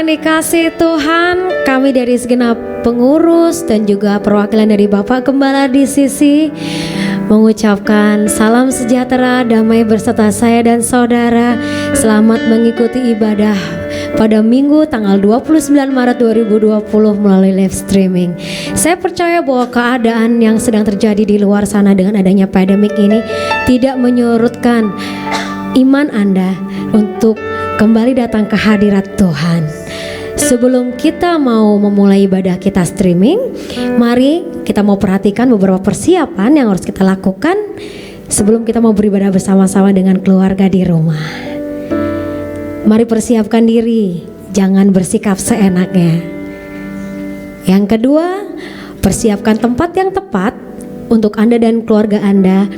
yang dikasihi Tuhan, kami dari segenap pengurus dan juga perwakilan dari Bapak Gembala DCC mengucapkan salam sejahtera, damai berserta saya dan saudara. Selamat mengikuti ibadah pada Minggu tanggal 29 Maret 2020 melalui live streaming. Saya percaya bahwa keadaan yang sedang terjadi di luar sana dengan adanya pandemik ini tidak menyurutkan iman Anda untuk kembali datang ke hadirat Tuhan. Sebelum kita mau memulai ibadah kita streaming, mari kita mau perhatikan beberapa persiapan yang harus kita lakukan sebelum kita mau beribadah bersama-sama dengan keluarga di rumah. Mari persiapkan diri, jangan bersikap seenaknya. Yang kedua, persiapkan tempat yang tepat untuk Anda dan keluarga Anda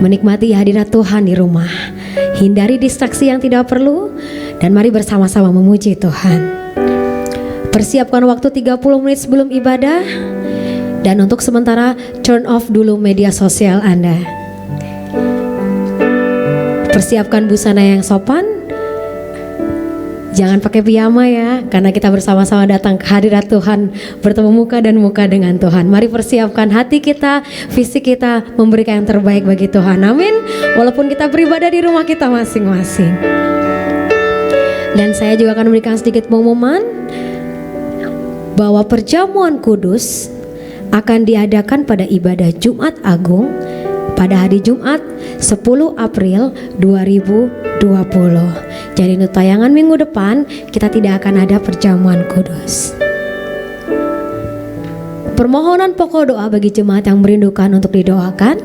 menikmati hadirat Tuhan di rumah. Hindari distraksi yang tidak perlu dan mari bersama-sama memuji Tuhan. Persiapkan waktu 30 menit sebelum ibadah dan untuk sementara turn off dulu media sosial Anda. Persiapkan busana yang sopan. Jangan pakai piyama ya, karena kita bersama-sama datang ke hadirat Tuhan, bertemu muka dan muka dengan Tuhan. Mari persiapkan hati kita, fisik kita, memberikan yang terbaik bagi Tuhan. Amin. Walaupun kita beribadah di rumah kita masing-masing. Dan saya juga akan memberikan sedikit pengumuman bahwa perjamuan kudus akan diadakan pada ibadah Jumat Agung pada hari Jumat 10 April 2020. Jadi untuk tayangan minggu depan kita tidak akan ada perjamuan kudus. Permohonan pokok doa bagi jemaat yang merindukan untuk didoakan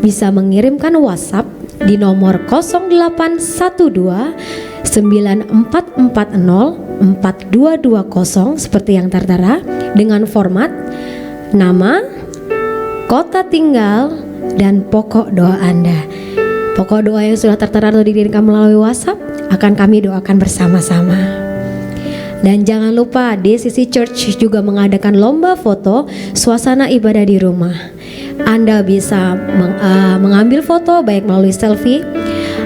bisa mengirimkan WhatsApp di nomor 0812 9440 4220 seperti yang tertera dengan format nama, kota tinggal, dan pokok doa Anda. Pokok doa yang sudah tertera atau dikirimkan melalui WhatsApp akan kami doakan bersama-sama. Dan jangan lupa DCC Church juga mengadakan lomba foto suasana ibadah di rumah. Anda bisa mengambil foto baik melalui selfie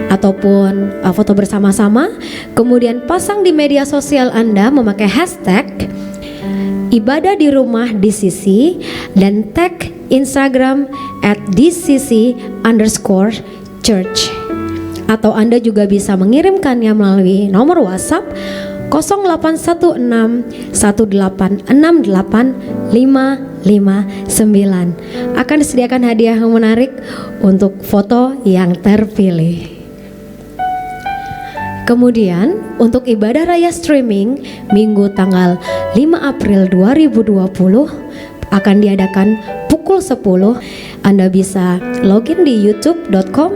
ataupun foto bersama-sama, kemudian pasang di media sosial Anda memakai hashtag ibadah di rumah DCC dan tag Instagram @dcc_church. Atau Anda juga bisa mengirimkannya melalui nomor WhatsApp 0816 1868 559. Akan disediakan hadiah yang menarik untuk foto yang terpilih. Kemudian untuk ibadah raya streaming Minggu tanggal 5 April 2020 akan diadakan pukul 10. Anda bisa login di youtube.com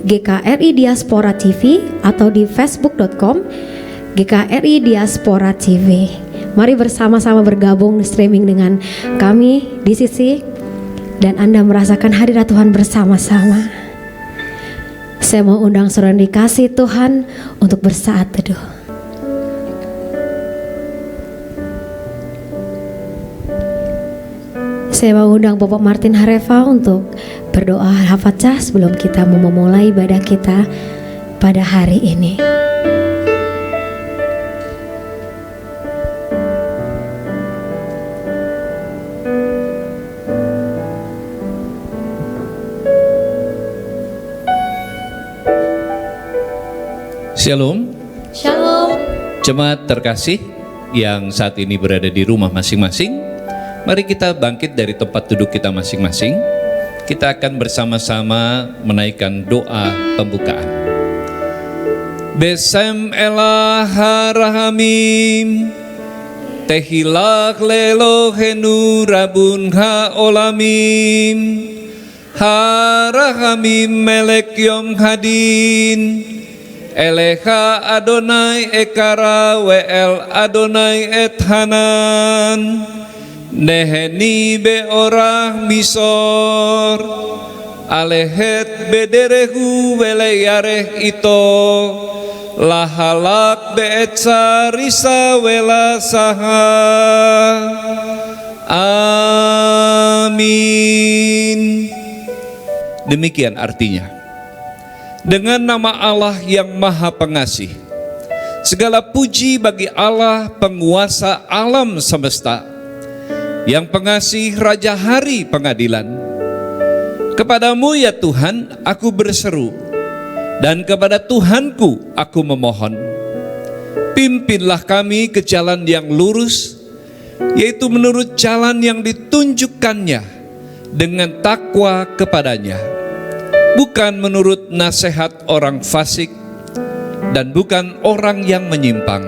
GKRI Diaspora TV atau di facebook.com GKRI Diaspora TV. Mari bersama-sama bergabung streaming dengan kami di sisi dan Anda merasakan hadirat Tuhan bersama-sama. Saya mau undang saudara dikasih Tuhan untuk bersaat teduh. Saya mau undang Bapak Martin Hareva untuk berdoa Al-Fatihah sebelum kita mau memulai ibadah kita pada hari ini. Shalom. Shalom. Jemaat terkasih yang saat ini berada di rumah masing-masing, mari kita bangkit dari tempat duduk kita masing-masing. Kita akan bersama-sama menaikkan doa pembukaan. Besem elah harahamim tehilak lelohenu rabun haolamim harahamim melek yom hadin eleha Adonai ekara wel Adonai ethanan neheni beorah misor alehet bederehu weleyareh ito lahalak beetsa risa wela saha. Amin. Demikian artinya. Dengan nama Allah yang Maha Pengasih, Segala puji bagi Allah penguasa alam semesta, yang pengasih Raja Hari Pengadilan. Kepadamu ya Tuhan aku berseru, dan kepada Tuhanku aku memohon. Pimpinlah kami ke jalan yang lurus, yaitu menurut jalan yang ditunjukkannya dengan takwa kepadanya, bukan menurut nasihat orang fasik dan bukan orang yang menyimpang.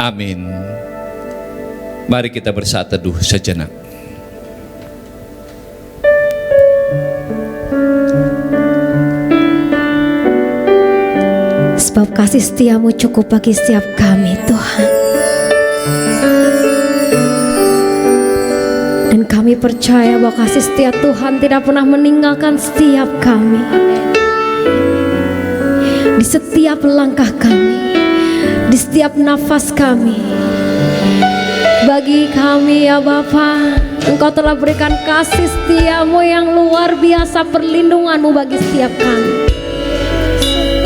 Amin. Mari kita bersaat teduh sejenak. Sebab kasih setiamu cukup bagi setiap kami, Tuhan. Dan kami percaya bahwa kasih setia Tuhan tidak pernah meninggalkan setiap kami. Di setiap langkah kami, di setiap nafas kami. Bagi kami ya Bapa, Engkau telah berikan kasih setiamu yang luar biasa, perlindunganmu bagi setiap kami.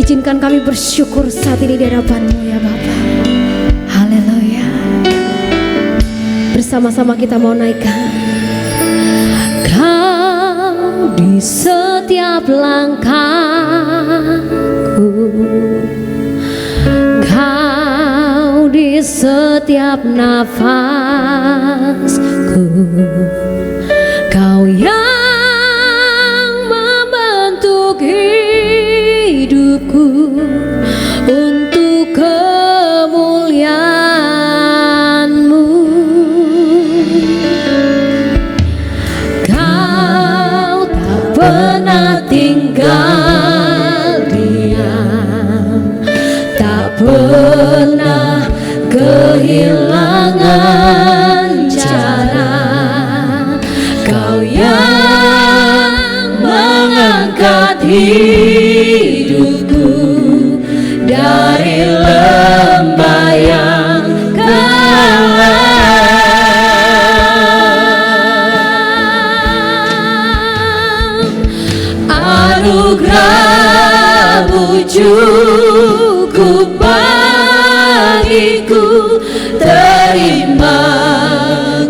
Izinkan kami bersyukur saat ini di hadapan-Mu ya Bapa. Haleluya. Bersama-sama kita mau naikkan. Kau di setiap langkahku, Kau di setiap nafasku, Kau yang membentuk hidupku untuk kemuliaan-Mu. Kau tak pernah tinggal diam, tak pernah kehilangan cara. Kau yang mengangkat hidupku dari lembah yang kelam. Anugerah-Mu cukup bagiku. Terima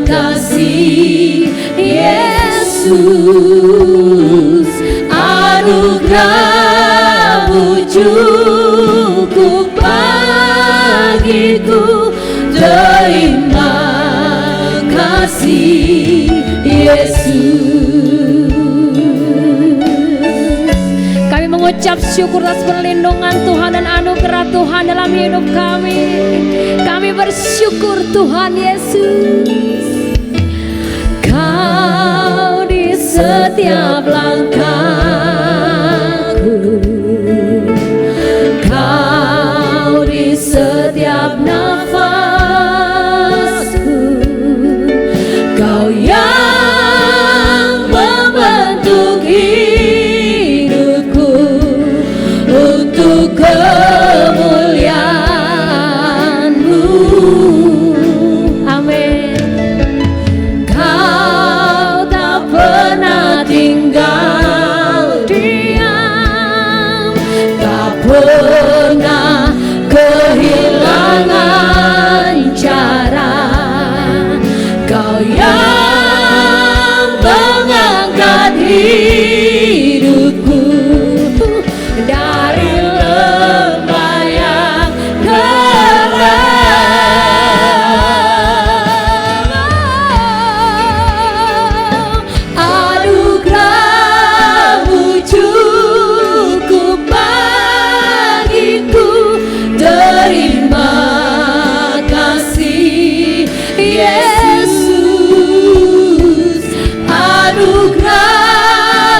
kasih Yesus. Anugerah-Mu cukup bagiku. Terima kasih Yesus. Kami mengucap syukur atas perlindungan Tuhan dan anugerah Tuhan dalam hidup kami. Kami bersyukur Tuhan Yesus. Kau di setiap langkahku, Kau di setiap nafasku, Kau yang membentuk hidupku untuk kemuliaan-Mu. Amin. Kau tak pernah tinggal diam, tak pernah kehilangan cara. Kau yang mengangkat hidupku dari lembah yang kelam. Anugerah-Mu cukup bagiku. Terima kasih Yesus. Anugerah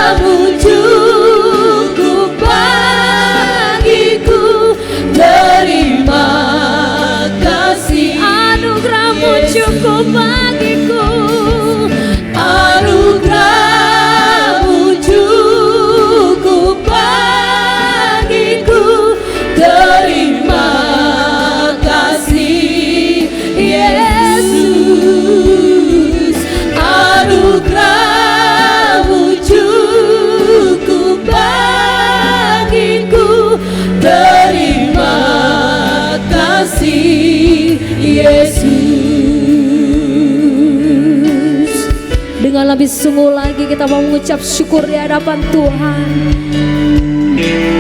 dengan lebih sungguh lagi kita mau mengucap syukur di hadapan Tuhan.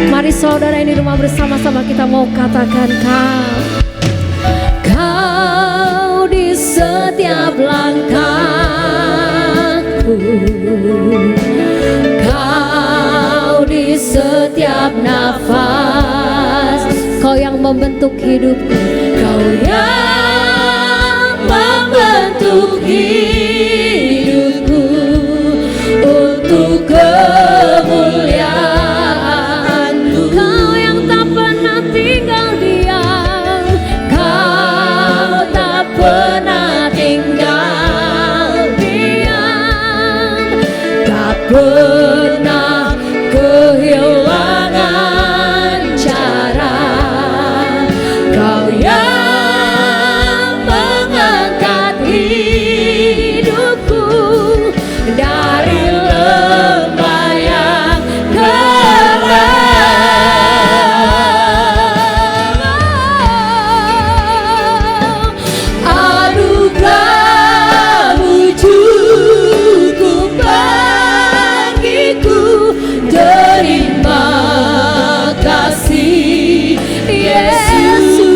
Mari saudara ini rumah bersama-sama kita mau katakan Kau di setiap langkahku, Kau di setiap nafas, Kau yang membentuk hidupku, Kau yang membentuk hidupku untuk kemuliaan-Mu. Kau yang tak pernah tinggal diam, Kau tak pernah tinggal diam, tak pernah kehilangan cara. Kau yang mengangkat hidupku dari lembah yang kelam. Anugerah-Mu cukup bagiku, terima kasih Yesus.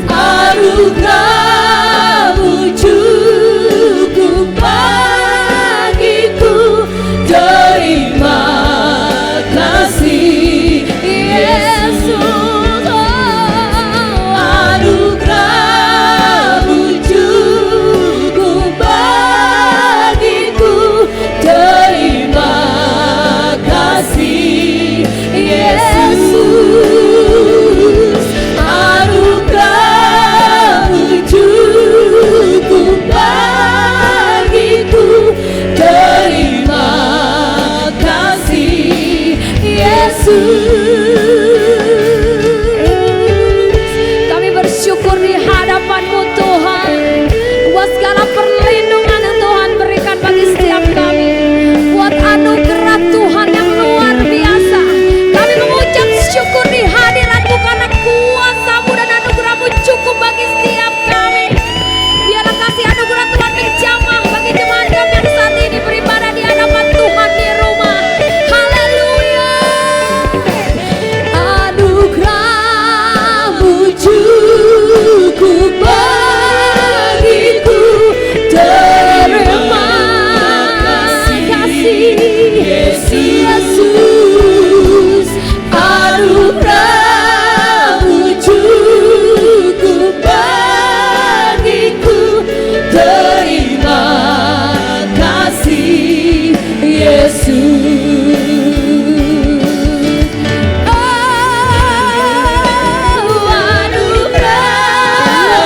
Anugerah-Mu cukup bagiku, terima kasih Yesus. Anugerah-Mu cukup bagiku, terima kasih Yesus. Anugerah-Mu cukup bagiku, terima kasih Yesus. Kami bersyukur di hadapan-Mu Tuhan, buat segala perlindungan yang Tuhan berikan bagi setiap kami, buat anugerah Tuhan yang luar biasa. Kami mengucap syukur di hadirat-Mu karena kuasa-Mu dan anugerah-Mu cukup bagi setiap kami. Biarlah kasih anugerah Tuhan menjamah bagi jemaat kami yang saat ini beribadah di hadapan Tuhan di rumah. Haleluya. Anugerah-Mu cukup bagiku, terima kasih Yesus. Anugerah-Mu cukup bagiku, terima kasih Yesus.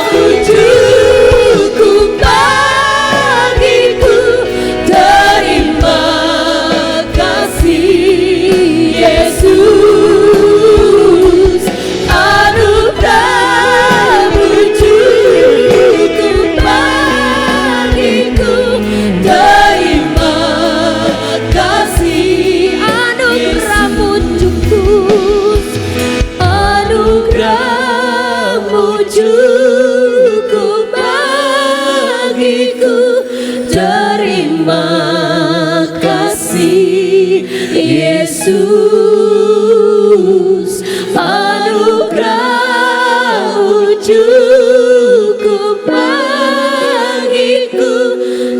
Anugerah-Mu cukup bagiku, terima kasih Yesus. Anugerah-Mu cukup bagiku, terima kasih. Anugerah-Mu cukup, anugerah-Mu cukup bagiku, terima kasih Yesus. Anugerah-Mu cukup bagiku,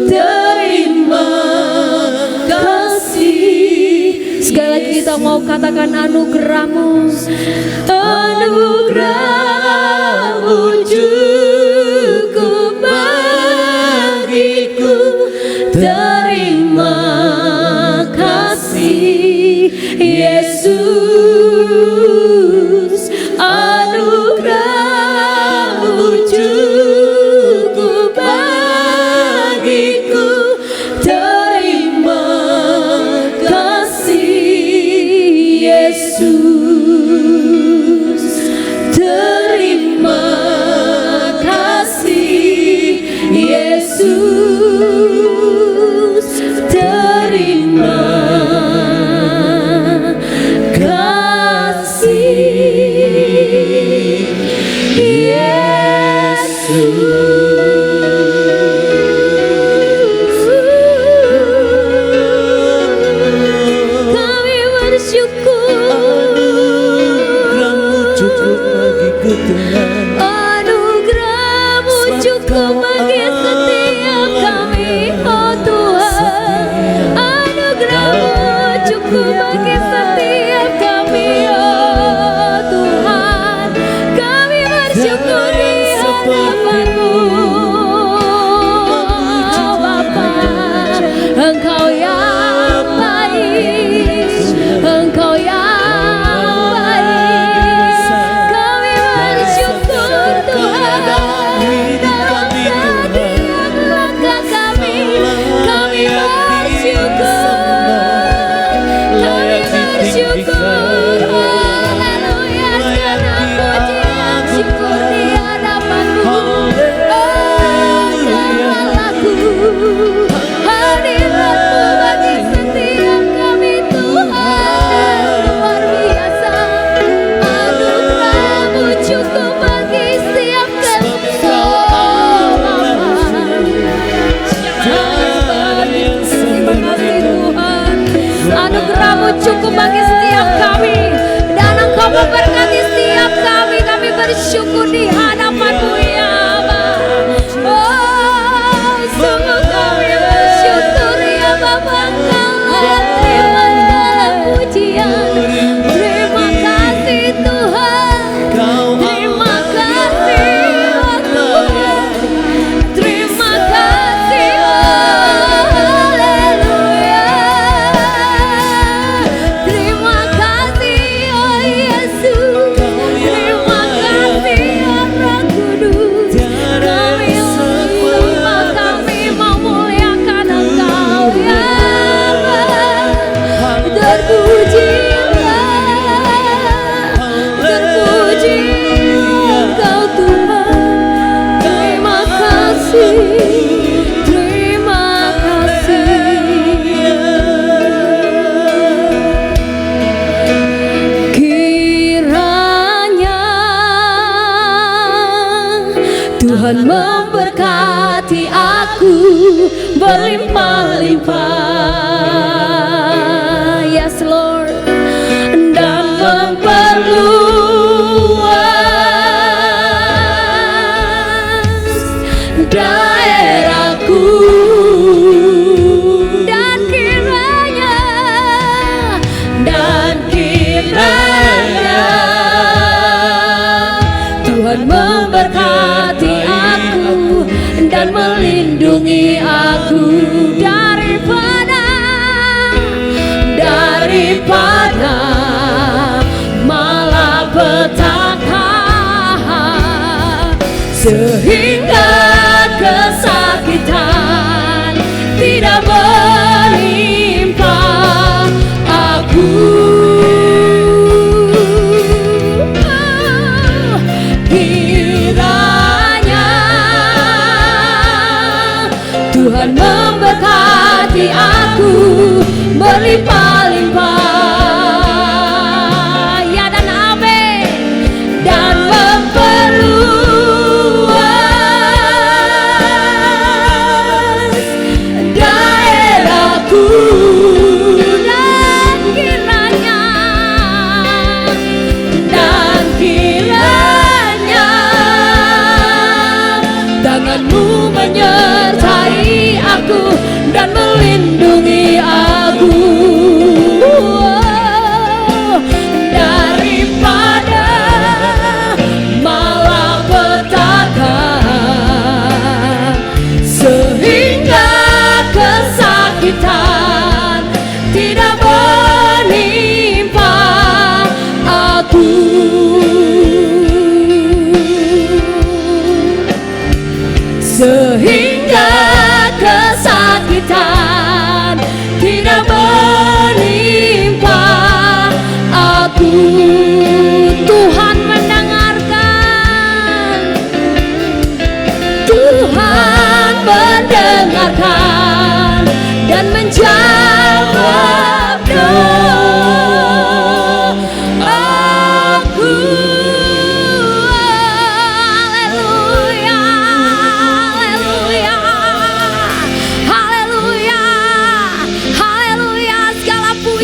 terima kasih. Sekali lagi kita mau katakan anugerah-Mu. Anugerah-Mu cukup bagiku, terima kasih Yesus. Anugerah-Mu cukup bagiku, terima kasih Yesus. Terima kasih Yesus. berlimpah-limpah. Yes Lord. Dan memperluas daerahku, dan kiranya Tuhan memberkati aku dan melindungi aku daripada malapetaka, sehingga kesakitan tidak menimpa aku. Kiranya Tuhan memberkati aku berlimpah-limpah, ya dan amin, dan memperluas daerahku, dan kiranya tanganmu menyertai aku dan melindungi aku daripada malapetaka, sehingga kesakitan tidak menimpa aku. Sehingga kesakitan tidak menimpa aku. Tuhan mendengarkan, Tuhan mendengarkan dan menjawab doa aku.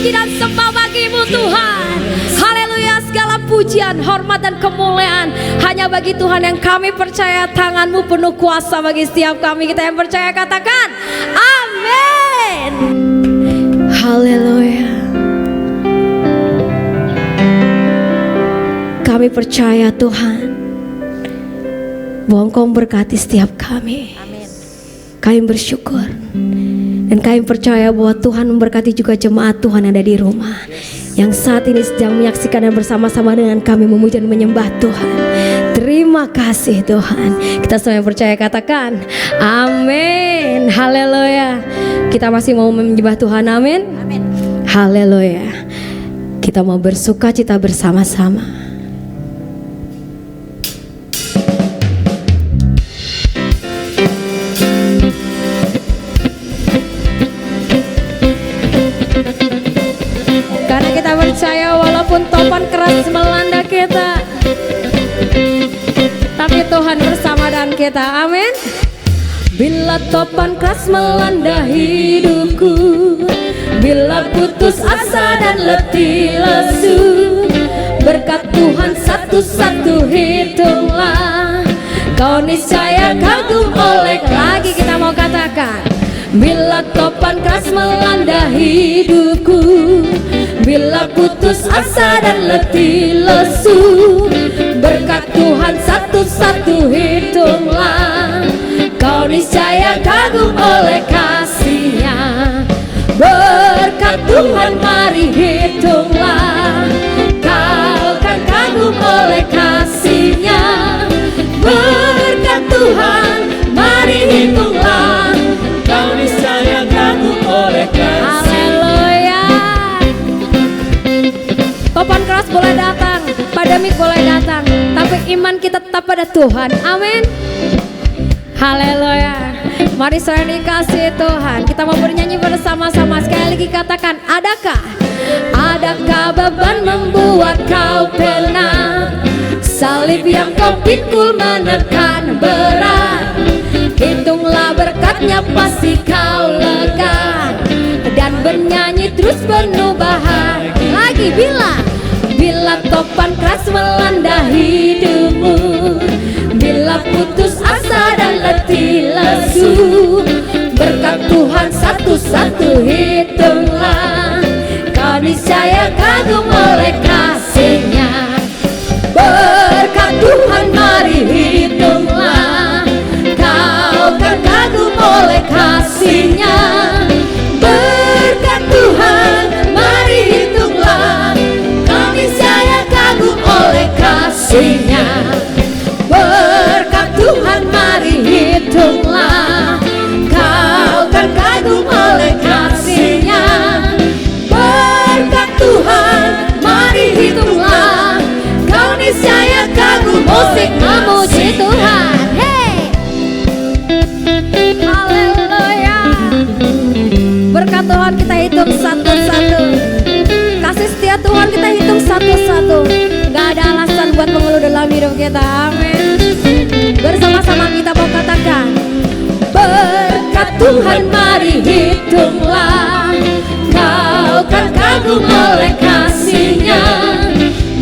Dan sembah bagimu Tuhan. Haleluya, segala pujian, hormat dan kemuliaan hanya bagi Tuhan yang kami percaya. Tangan-Mu penuh kuasa bagi setiap kami. Kita yang percaya katakan amin. Haleluya. Kami percaya Tuhan bahwa Engkau memberkati setiap kami. Amin. Kami bersyukur. Dan kami percaya bahwa Tuhan memberkati juga jemaat Tuhan yang ada di rumah, yang saat ini sedang menyaksikan dan bersama-sama dengan kami memuji dan menyembah Tuhan. Terima kasih Tuhan. Kita semua yang percaya katakan amin. Haleluya. Kita masih mau menyembah Tuhan, amin. Amin. Haleluya. Kita mau bersuka cita bersama-sama. Percaya walaupun topan keras melanda kita, tapi Tuhan bersama dengan kita, amin. Bila topan keras melanda hidupku, bila putus asa dan letih lesu, berkat Tuhan satu-satu hitunglah, kau niscaya kagum oleh. Lagi kita mau katakan, bila topan keras melanda hidupku, bila putus asa dan letih lesu, berkat Tuhan satu-satu hitunglah, kau niscaya kagum oleh kasih-Nya. Berkat Tuhan mari hitunglah, kau kan kagum oleh kasih-Nya. Berkat Tuhan mari hitunglah, kau niscaya kagum oleh kasih. Haleluya. Topan keras boleh datang, pandemik boleh datang, tapi iman kita tetap pada Tuhan, amin. Haleluya. Mari saya dikasih Tuhan, kita mau bernyanyi bersama-sama. Sekali lagi katakan, adakah beban membuat kau penat, salib yang kau pikul menekan berat, hitunglah berkatnya pasti kau penuh bahagia. Lagi bila topan keras melanda hidupmu, bila putus asa dan letih lesu, berkat Tuhan satu-satu hitunglah, kau niscaya kagum oleh kasih-Nya. Berkat Tuhan mari hitunglah, kau kan kagum oleh kasih-Nya. Berkat Tuhan mari hitunglah, kau niscaya kagum oleh kasih-Nya. Berkat Tuhan mari hitunglah, kau kan kagum oleh kasih-Nya. Berkat Tuhan mari hitunglah, kau niscaya kagum. Musik memuji Tuhan. Hey, haleluya. Berkat Tuhan kita hitung satu-satu, kasih setia Tuhan kita hitung satu-satu. Gak ada alasan buat mengeluh dalam hidup kita. Amin. Bersama-sama kita mau katakan, berkat Tuhan mari hitunglah, kau kan kagum oleh kasih-Nya.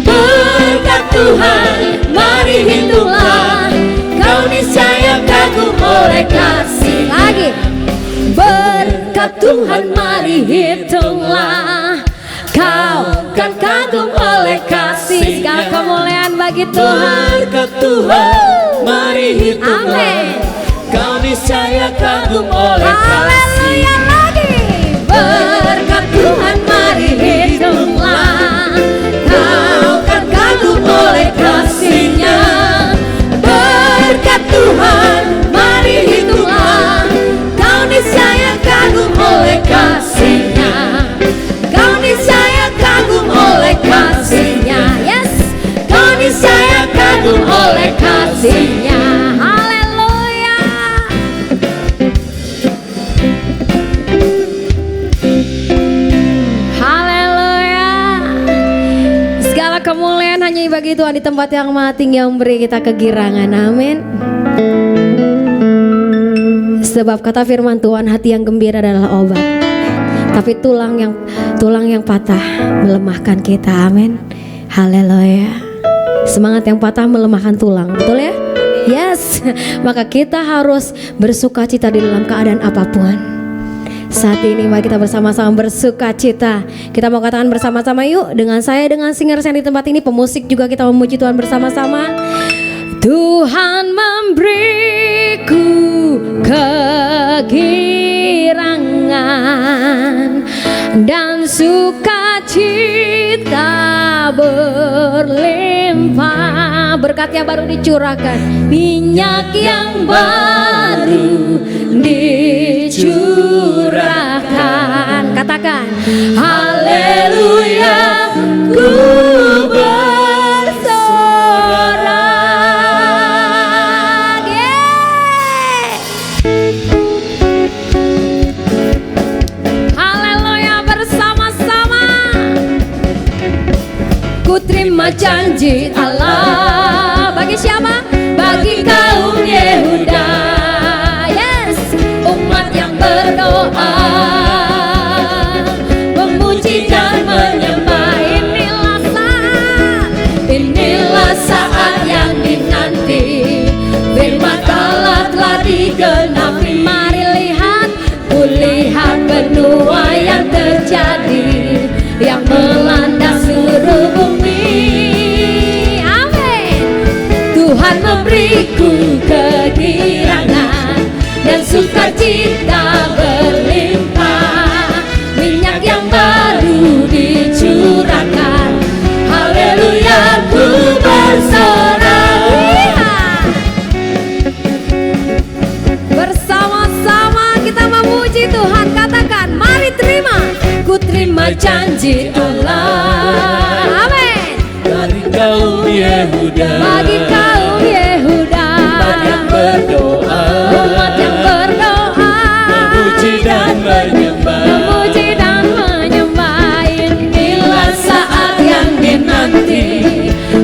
Berkat Tuhan mari hitunglah, kau niscaya kagum oleh kasih. Lagi, berkat Tuhan mari hitunglah, kau kan kagum oleh kasih. Segala kemuliaan bagi Tuhan. Berkat Tuhan mari hitunglah, Amin. kau niscaya kagum oleh Haleluya. kasih. Lagi, berkat Tuhan mari hitunglah, kau kan kagum oleh kasih-Nya. Berkat Tuhan mari hitunglah, kau niscaya kagum oleh kasih-Nya. Kau niscaya kagum oleh kasih-Nya. Yes, kau niscaya kagum oleh kasih-Nya. Haleluya. Haleluya. Segala kemuliaan hanya bagi Tuhan di tempat yang maha tinggi yang memberi kita kegirangan. Amin. Sebab kata firman Tuhan, hati yang gembira adalah obat, tapi tulang yang patah melemahkan kita. Amin. Haleluya. Semangat yang patah melemahkan tulang, betul ya? Yes. Maka kita harus bersuka cita di dalam keadaan apapun. Saat ini mari kita bersama-sama bersuka cita. Kita mau katakan bersama-sama yuk, dengan saya, dengan singers yang di tempat ini, pemusik juga kita memuji Tuhan bersama-sama. Tuhan memberiku kegirangan dan sukacita berlimpah. Berkatnya baru dicurahkan, minyak yang baru dicurahkan. Katakan haleluya, ku bersorak. Yeah. Haleluya, bersama-sama. Ku terima janji Allah. Bagi siapa? Bagi kaum Yehuda. Yes, umat yang berdoa, memuji dan menyembah. Inilah saat yang dinanti. Firman Allah telah digenapi. Mari lihat, kulihat benua yang terjadi, yang melanda seluruh bumi. Tuhan memberiku kegirangan dan sukacita berlimpah. Minyak yang baru dicurahkan. Haleluya, ku bersorak. Bersama-sama kita memuji Tuhan. Katakan, mari terima. Ku terima janji Allah. Amin. Bagi kaum Yehuda, Bagi kaum Yehuda, umat yang berdoa, umat yang berdoa, memuji dan menyembah. memuji dan menyembah. Inilah saat yang dinanti.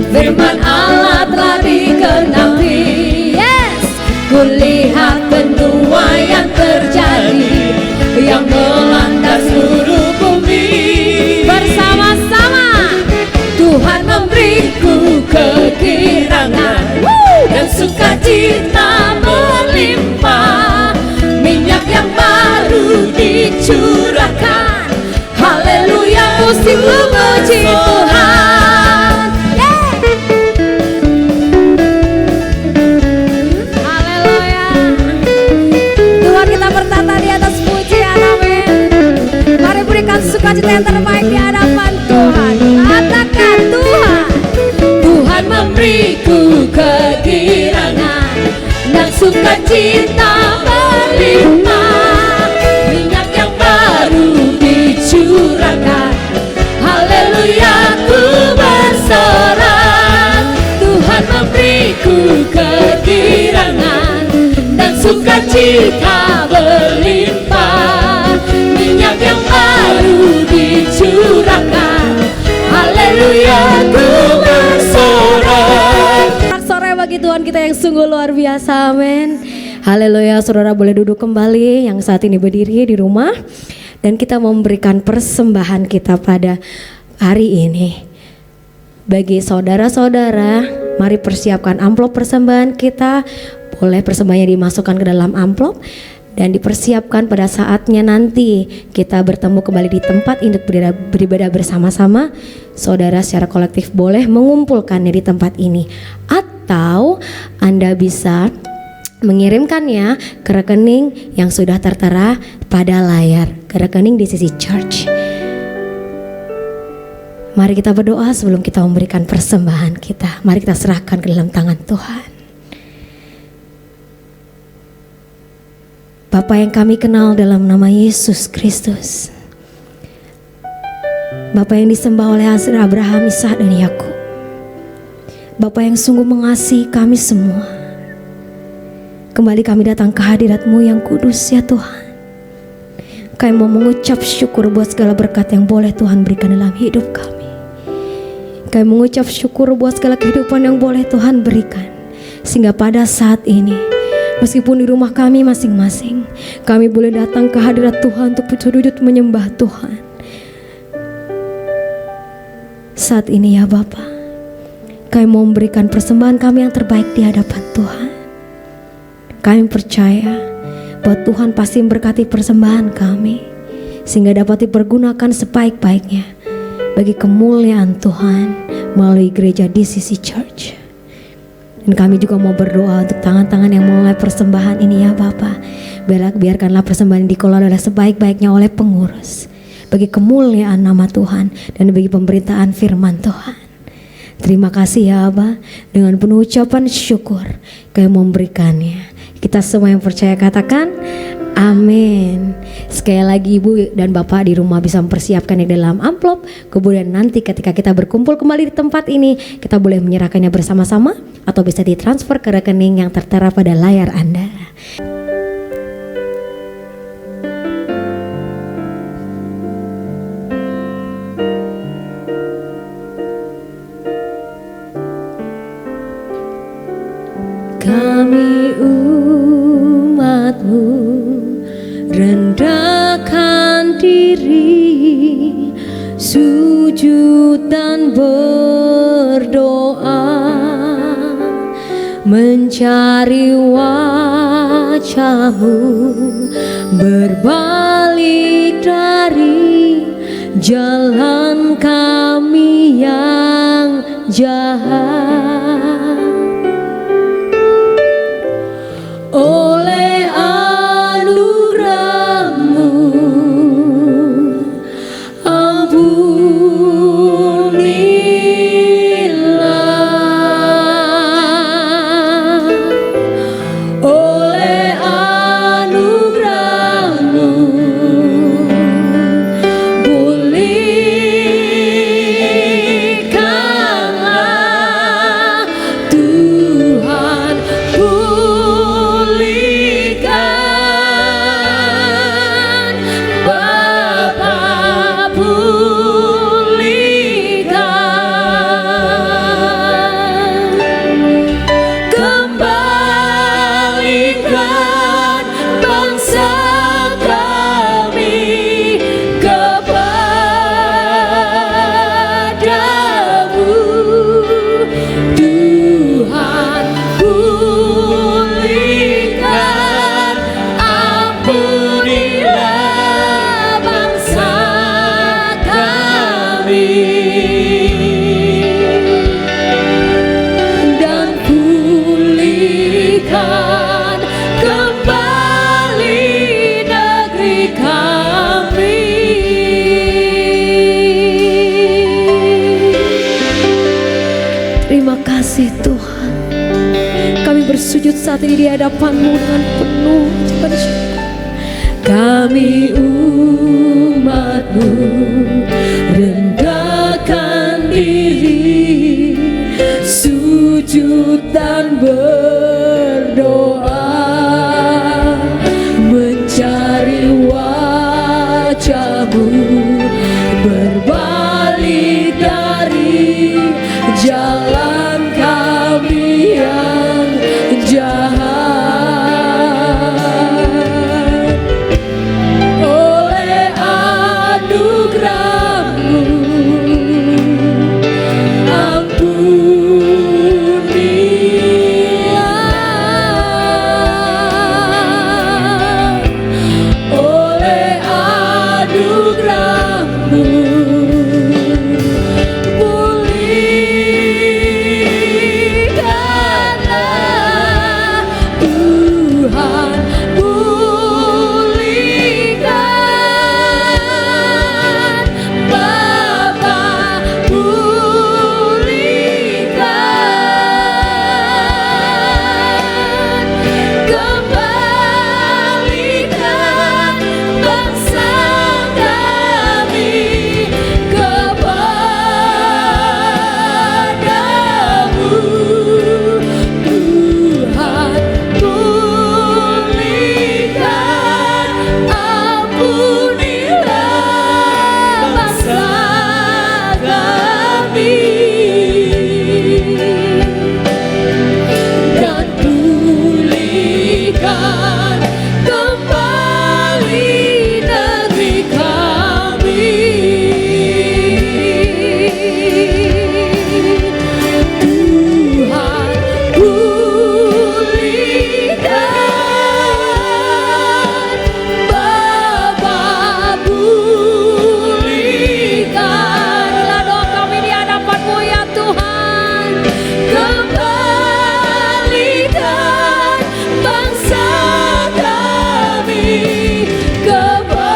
Firman Allah telah digenapi. Yes, kulihat benua yang terjadi, yang melanda seluruh bumi. kita yang terbaik di hadapan Tuhan. Katakan Tuhan. Tuhan memberiku kegirangan dan sukacita berlimpah. Minyak yang baru dicurahkan, haleluya ku bersorak. Tuhan memberiku kegirangan dan sukacita berlimpah. Minyak yang baru dicurahkan, haleluya ku bersorak. Sore bagi Tuhan kita yang sungguh luar biasa, amin. Haleluya. Saudara boleh duduk kembali yang saat ini berdiri di rumah, dan kita memberikan persembahan kita pada hari ini. Bagi saudara-saudara, mari persiapkan amplop persembahan kita. Boleh persembahannya dimasukkan ke dalam amplop dan dipersiapkan pada saatnya nanti kita bertemu kembali di tempat untuk beribadah bersama-sama. Saudara secara kolektif boleh mengumpulkannya di tempat ini, atau Anda bisa mengirimkannya ke rekening yang sudah tertera pada layar, ke rekening DCC Church. Mari kita berdoa sebelum kita memberikan persembahan kita. Mari kita serahkan ke dalam tangan Tuhan. Bapa yang kami kenal dalam nama Yesus Kristus, Bapa yang disembah oleh Abraham, Ishak dan Yakub, Bapa yang sungguh mengasihi kami semua. Kembali kami datang ke hadirat-Mu yang kudus ya Tuhan. Kami mau mengucap syukur buat segala berkat yang boleh Tuhan berikan dalam hidup kami. Kami mengucap syukur buat segala kehidupan yang boleh Tuhan berikan, sehingga pada saat ini, meskipun di rumah kami masing-masing, kami boleh datang ke hadirat Tuhan untuk bersujud menyembah Tuhan. Saat ini ya Bapa, kami mau memberikan persembahan kami yang terbaik di hadapan Tuhan. Kami percaya bahwa Tuhan pasti memberkati persembahan kami, sehingga dapat dipergunakan sebaik-baiknya bagi kemuliaan Tuhan melalui gereja DCC Church. Dan kami juga mau berdoa untuk tangan-tangan yang mulai persembahan ini ya Bapa. Biarkanlah persembahan dikelola oleh sebaik-baiknya oleh pengurus, bagi kemuliaan nama Tuhan dan bagi pemberitaan firman Tuhan. Terima kasih ya Aba. Dengan penuh ucapan syukur kami memberikannya. Kita semua yang percaya katakan amin. Sekali lagi Ibu dan Bapak di rumah bisa mempersiapkan di dalam amplop. Kemudian nanti ketika kita berkumpul kembali di tempat ini, kita boleh menyerahkannya bersama-sama atau bisa ditransfer ke rekening yang tertera pada layar Anda. Kami umat-Mu rendahkan diri, sujud dan berdoa, mencari wajah-Mu, berbalik dari jalan kami yang jahat. Oleh anugerah-Mu ampunilah. Oleh anugerah-Mu pulihkanlah saat ini di hadapan-Mu dengan penuh ucapan syukur. Kami umat-Mu rendahkan diri, sujud dan berdoa, mencari wajah-Mu, berbalik dari jalan kami yang jahat. Oleh anugerah-Mu ampunilah. Oleh anugerah-Mu pulihkanlah Tuhan, pulihkan Bapa, pulihkan, kembalikan bangsa kami kepadamu. Tuhan, pulihkan, ampunilah bangsa kami, dan pulihkan kembali negeri kami. Tuhan, pulihkan Bapa, pulihkan. Inilah doa kami di hadapan-Mu ya Tuhan. Kembalikan bangsa kami kepadamu.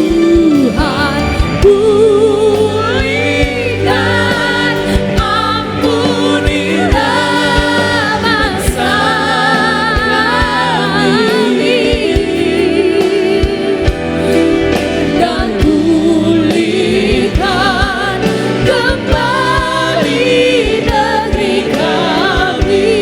Tuhan, pulihkan, ampunilah bangsa kami, dan pulihkan kembali negeri kami.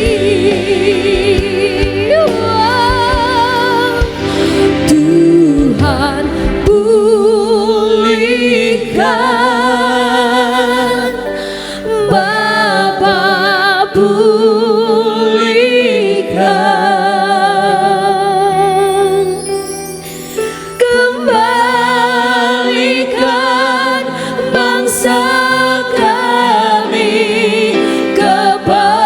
Tuhan, pulihkan Bapa, pulihkan, kembalikan bangsa kami kepadamu.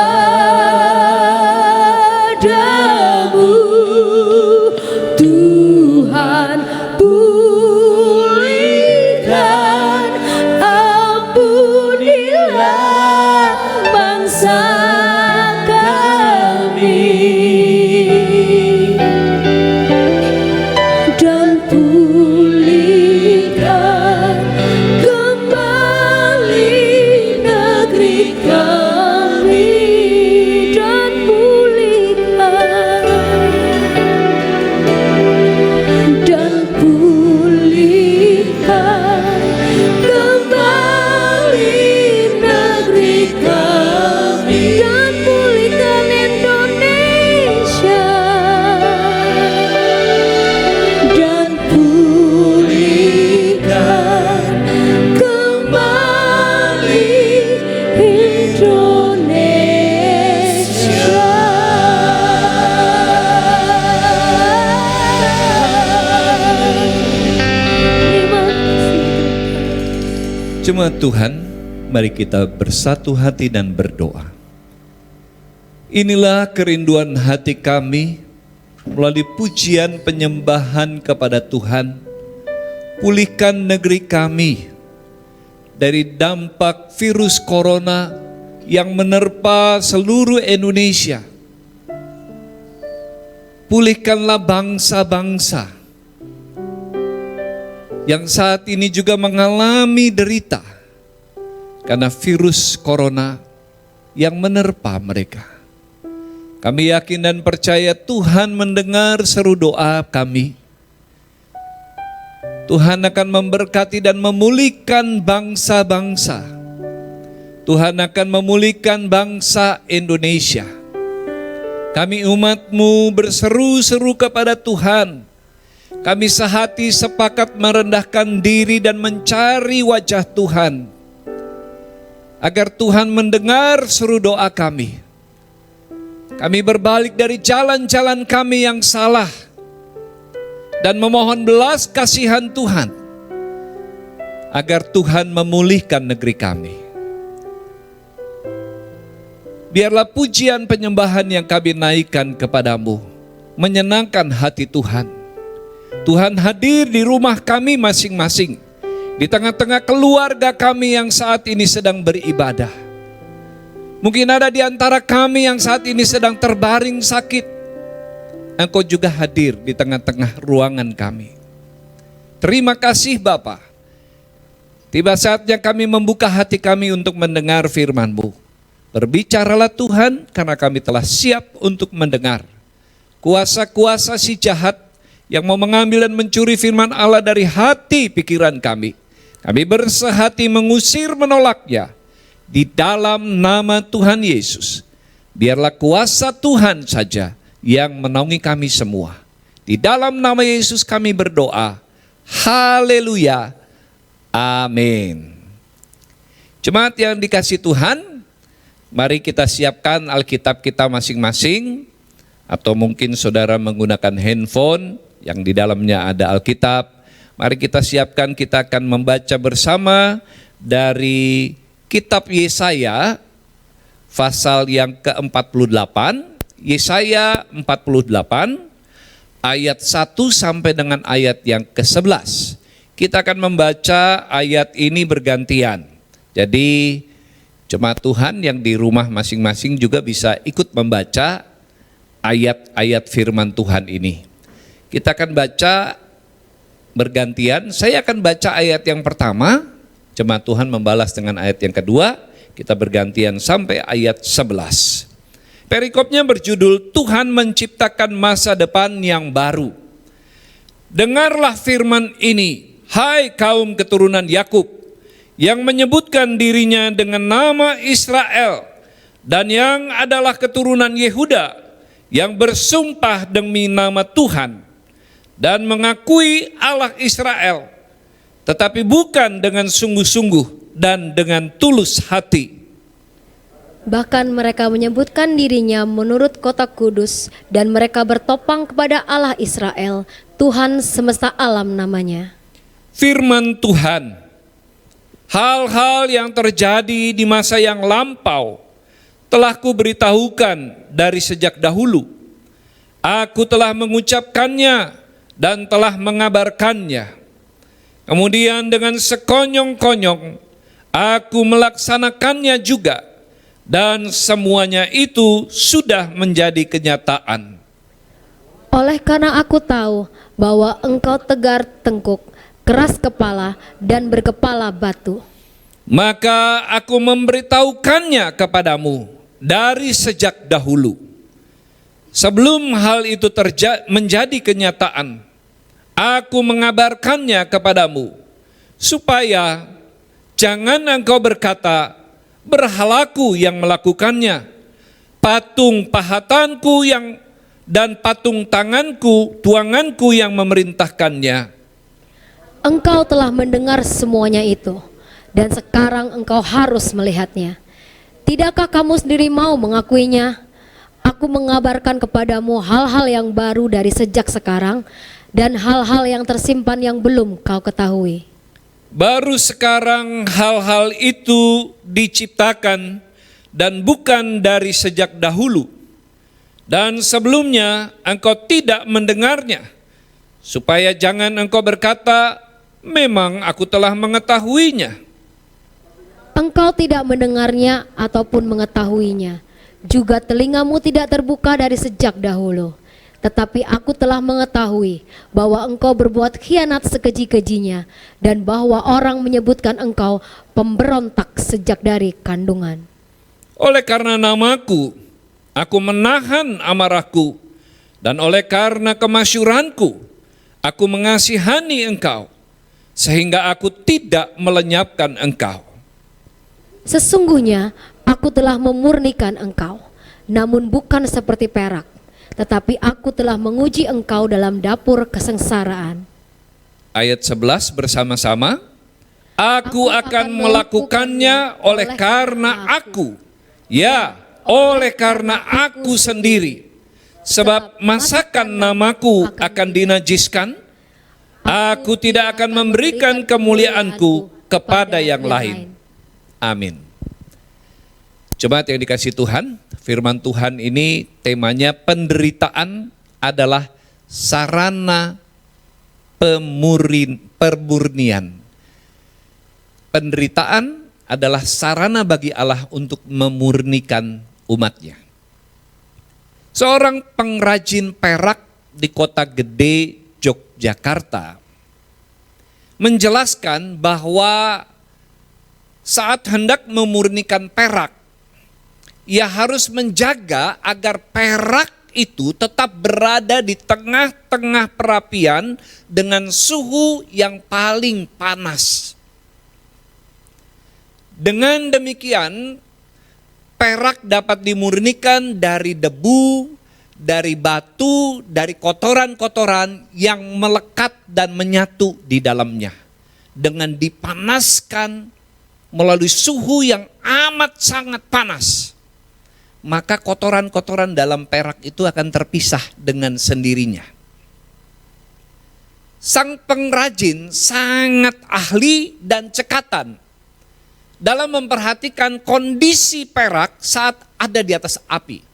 Tuhan, pulihkan, ampunilah bangsa kami, dan pulihkan kembali negeri kami, dan pulihkan, dan pulihkan kembali negeri kami, dan pulihkan Indonesia, dan pulihkan kembali Indonesia. Terima kasih. Jemaat Tuhan, mari kita bersatu hati dan berdoa. Inilah kerinduan hati kami melalui pujian penyembahan kepada Tuhan. Pulihkan negeri kami dari dampak virus corona yang menerpa seluruh Indonesia. Pulihkanlah bangsa-bangsa yang saat ini juga mengalami derita karena virus corona yang menerpa mereka. Kami yakin dan percaya Tuhan mendengar seru doa kami. Tuhan akan memberkati dan memulihkan bangsa-bangsa. Tuhan akan memulihkan bangsa Indonesia. Kami umat-Mu berseru-seru kepada Tuhan. Kami sehati sepakat merendahkan diri dan mencari wajah Tuhan. Agar Tuhan mendengar seru doa kami. Kami berbalik dari jalan-jalan kami yang salah. Dan memohon belas kasihan Tuhan. Agar Tuhan memulihkan negeri kami. Biarlah pujian penyembahan yang kami naikkan kepadamu menyenangkan hati Tuhan. Tuhan hadir di rumah kami masing-masing. Di tengah-tengah keluarga kami yang saat ini sedang beribadah. Mungkin ada di antara kami yang saat ini sedang terbaring sakit. Engkau juga hadir di tengah-tengah ruangan kami. Terima kasih Bapa. Tiba saatnya kami membuka hati kami untuk mendengar firman-Mu. Berbicaralah Tuhan karena kami telah siap untuk mendengar. Kuasa-kuasa si jahat yang mau mengambil dan mencuri firman Allah dari hati pikiran kami. Kami bersehati mengusir menolaknya. Di dalam nama Tuhan Yesus. Biarlah kuasa Tuhan saja yang menaungi kami semua. Di dalam nama Yesus kami berdoa. Haleluya. Amin. Jemaat yang dikasihi Tuhan, mari kita siapkan Alkitab kita masing-masing. Atau mungkin saudara menggunakan handphone yang di dalamnya ada Alkitab. Mari kita siapkan, kita akan membaca bersama dari kitab Yesaya pasal yang ke-48. Yesaya 48 ayat 1 sampai dengan ayat yang ke-11. Kita akan membaca ayat ini bergantian. Jadi jemaat Tuhan yang di rumah masing-masing juga bisa ikut membaca ayat-ayat firman Tuhan ini. Kita akan baca bergantian. Saya akan baca ayat yang pertama, jemaat Tuhan membalas dengan ayat yang kedua. Kita bergantian sampai ayat 11. Perikopnya berjudul Tuhan menciptakan masa depan yang baru. Dengarlah firman ini, hai kaum keturunan Yakub, yang menyebutkan dirinya dengan nama Israel, dan yang adalah keturunan Yehuda, yang bersumpah demi nama Tuhan, dan mengakui Allah Israel, tetapi bukan dengan sungguh-sungguh dan dengan tulus hati. Bahkan mereka menyebutkan dirinya menurut kota kudus, dan mereka bertopang kepada Allah Israel, Tuhan semesta alam namanya. Firman Tuhan, hal-hal yang terjadi di masa yang lampau telah kuberitahukan dari sejak dahulu. Aku telah mengucapkannya dan telah mengabarkannya. Kemudian dengan sekonyong-konyong aku melaksanakannya juga. Dan semuanya itu sudah menjadi kenyataan. Oleh karena aku tahu bahwa engkau tegar tengkuk, keras kepala, dan berkepala batu, maka aku memberitahukannya kepadamu dari sejak dahulu. Sebelum hal itu menjadi kenyataan, aku mengabarkannya kepadamu, supaya jangan engkau berkata, berhalaku yang melakukannya, patung pahatanku dan patung tanganku, tuanganku yang memerintahkannya. Engkau telah mendengar semuanya itu, dan sekarang engkau harus melihatnya. Tidakkah kamu sendiri mau mengakuinya? Aku mengabarkan kepadamu hal-hal yang baru dari sejak sekarang, dan hal-hal yang tersimpan yang belum kau ketahui. Baru sekarang hal-hal itu diciptakan dan bukan dari sejak dahulu. Dan sebelumnya engkau tidak mendengarnya, supaya jangan engkau berkata, memang aku telah mengetahuinya. Engkau tidak mendengarnya ataupun mengetahuinya, juga telingamu tidak terbuka dari sejak dahulu. Tetapi aku telah mengetahui bahwa engkau berbuat khianat sekeji-kejinya, dan bahwa orang menyebutkan engkau pemberontak sejak dari kandungan. Oleh karena namaku, aku menahan amarahku, dan oleh karena kemasyuranku, aku mengasihani engkau, sehingga aku tidak melenyapkan engkau. Sesungguhnya aku telah memurnikan engkau, namun bukan seperti perak, tetapi aku telah menguji engkau dalam dapur kesengsaraan. Ayat 11 bersama-sama. Aku akan melakukannya oleh karena aku. Ya, oleh karena aku sendiri. Sebab masakan namaku akan dinajiskan, aku tidak akan memberikan kemuliaanku kepada yang lain. Amin. Jemaat yang dikasihi Tuhan, firman Tuhan ini temanya penderitaan adalah sarana pemurnian. Penderitaan adalah sarana bagi Allah untuk memurnikan umatnya. Seorang pengrajin perak di kota gede Yogyakarta menjelaskan bahwa saat hendak memurnikan perak, ia harus menjaga agar perak itu tetap berada di tengah-tengah perapian dengan suhu yang paling panas. Dengan demikian, perak dapat dimurnikan dari debu, dari batu, dari kotoran-kotoran yang melekat dan menyatu di dalamnya. Dengan dipanaskan melalui suhu yang amat sangat panas, maka kotoran-kotoran dalam perak itu akan terpisah dengan sendirinya. Sang pengrajin sangat ahli dan cekatan dalam memperhatikan kondisi perak saat ada di atas api.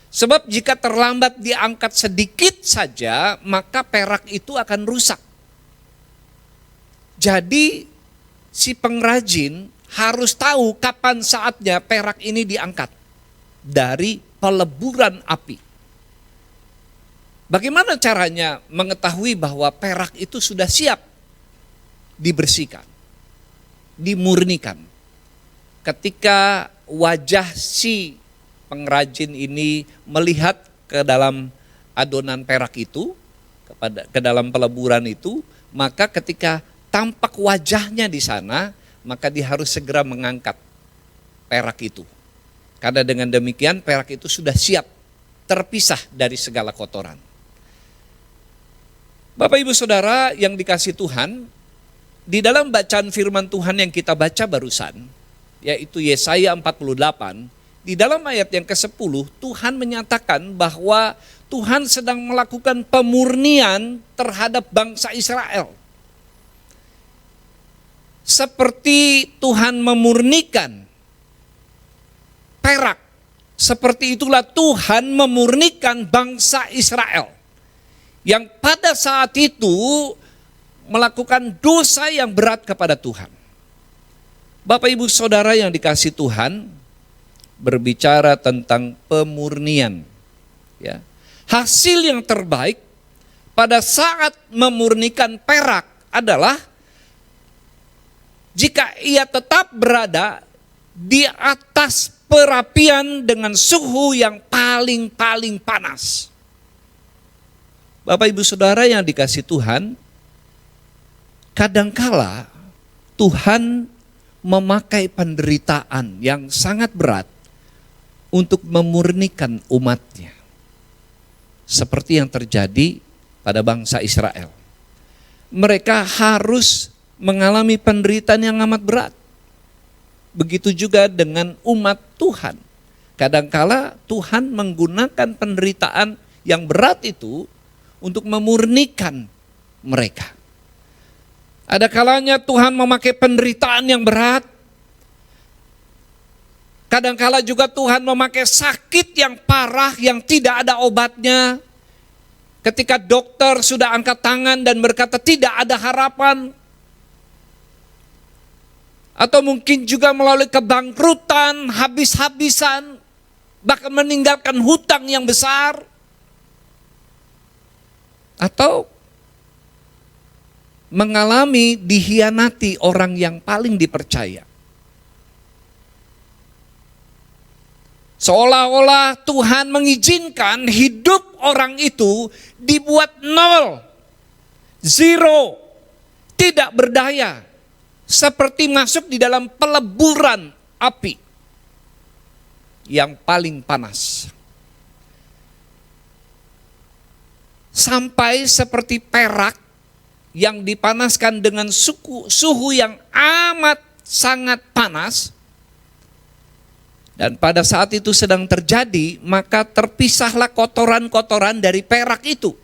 Sebab jika terlambat diangkat sedikit saja, maka perak itu akan rusak. Jadi si pengrajin harus tahu kapan saatnya perak ini diangkat dari peleburan api. Bagaimana caranya mengetahui bahwa perak itu sudah siap dibersihkan, dimurnikan? Ketika wajah si pengrajin ini melihat ke dalam adonan perak itu, ke dalam peleburan itu, maka ketika tampak wajahnya di sana, maka dia harus segera mengangkat perak itu. Karena dengan demikian perak itu sudah siap terpisah dari segala kotoran. Bapak Ibu Saudara yang dikasihi Tuhan, di dalam bacaan firman Tuhan yang kita baca barusan, yaitu Yesaya 48, di dalam ayat yang ke-10 Tuhan menyatakan bahwa Tuhan sedang melakukan pemurnian terhadap bangsa Israel. Seperti Tuhan memurnikan perak, seperti itulah Tuhan memurnikan bangsa Israel yang pada saat itu melakukan dosa yang berat kepada Tuhan. Bapak Ibu Saudara yang dikasihi Tuhan, berbicara tentang pemurnian, ya. Hasil yang terbaik pada saat memurnikan perak adalah jika ia tetap berada di atas perapian dengan suhu yang paling panas. Bapak Ibu Saudara yang dikasihi Tuhan, kadangkala Tuhan memakai penderitaan yang sangat berat untuk memurnikan umatnya. Seperti yang terjadi pada bangsa Israel. Mereka harus mengalami penderitaan yang amat berat. Begitu juga dengan umat Tuhan. Kadangkala Tuhan menggunakan penderitaan yang berat itu untuk memurnikan mereka. Ada kalanya Tuhan memakai penderitaan yang berat. Kadangkala juga Tuhan memakai sakit yang parah yang tidak ada obatnya. Ketika dokter sudah angkat tangan dan berkata tidak ada harapan. Atau mungkin juga melalui kebangkrutan, habis-habisan, bahkan meninggalkan hutang yang besar. Atau mengalami dikhianati orang yang paling dipercaya. Seolah-olah Tuhan mengizinkan hidup orang itu dibuat nol, zero, tidak berdaya. Seperti masuk di dalam peleburan api yang paling panas. Sampai seperti perak yang dipanaskan dengan suhu yang amat sangat panas. Dan pada saat itu sedang terjadi, maka terpisahlah kotoran-kotoran dari perak itu.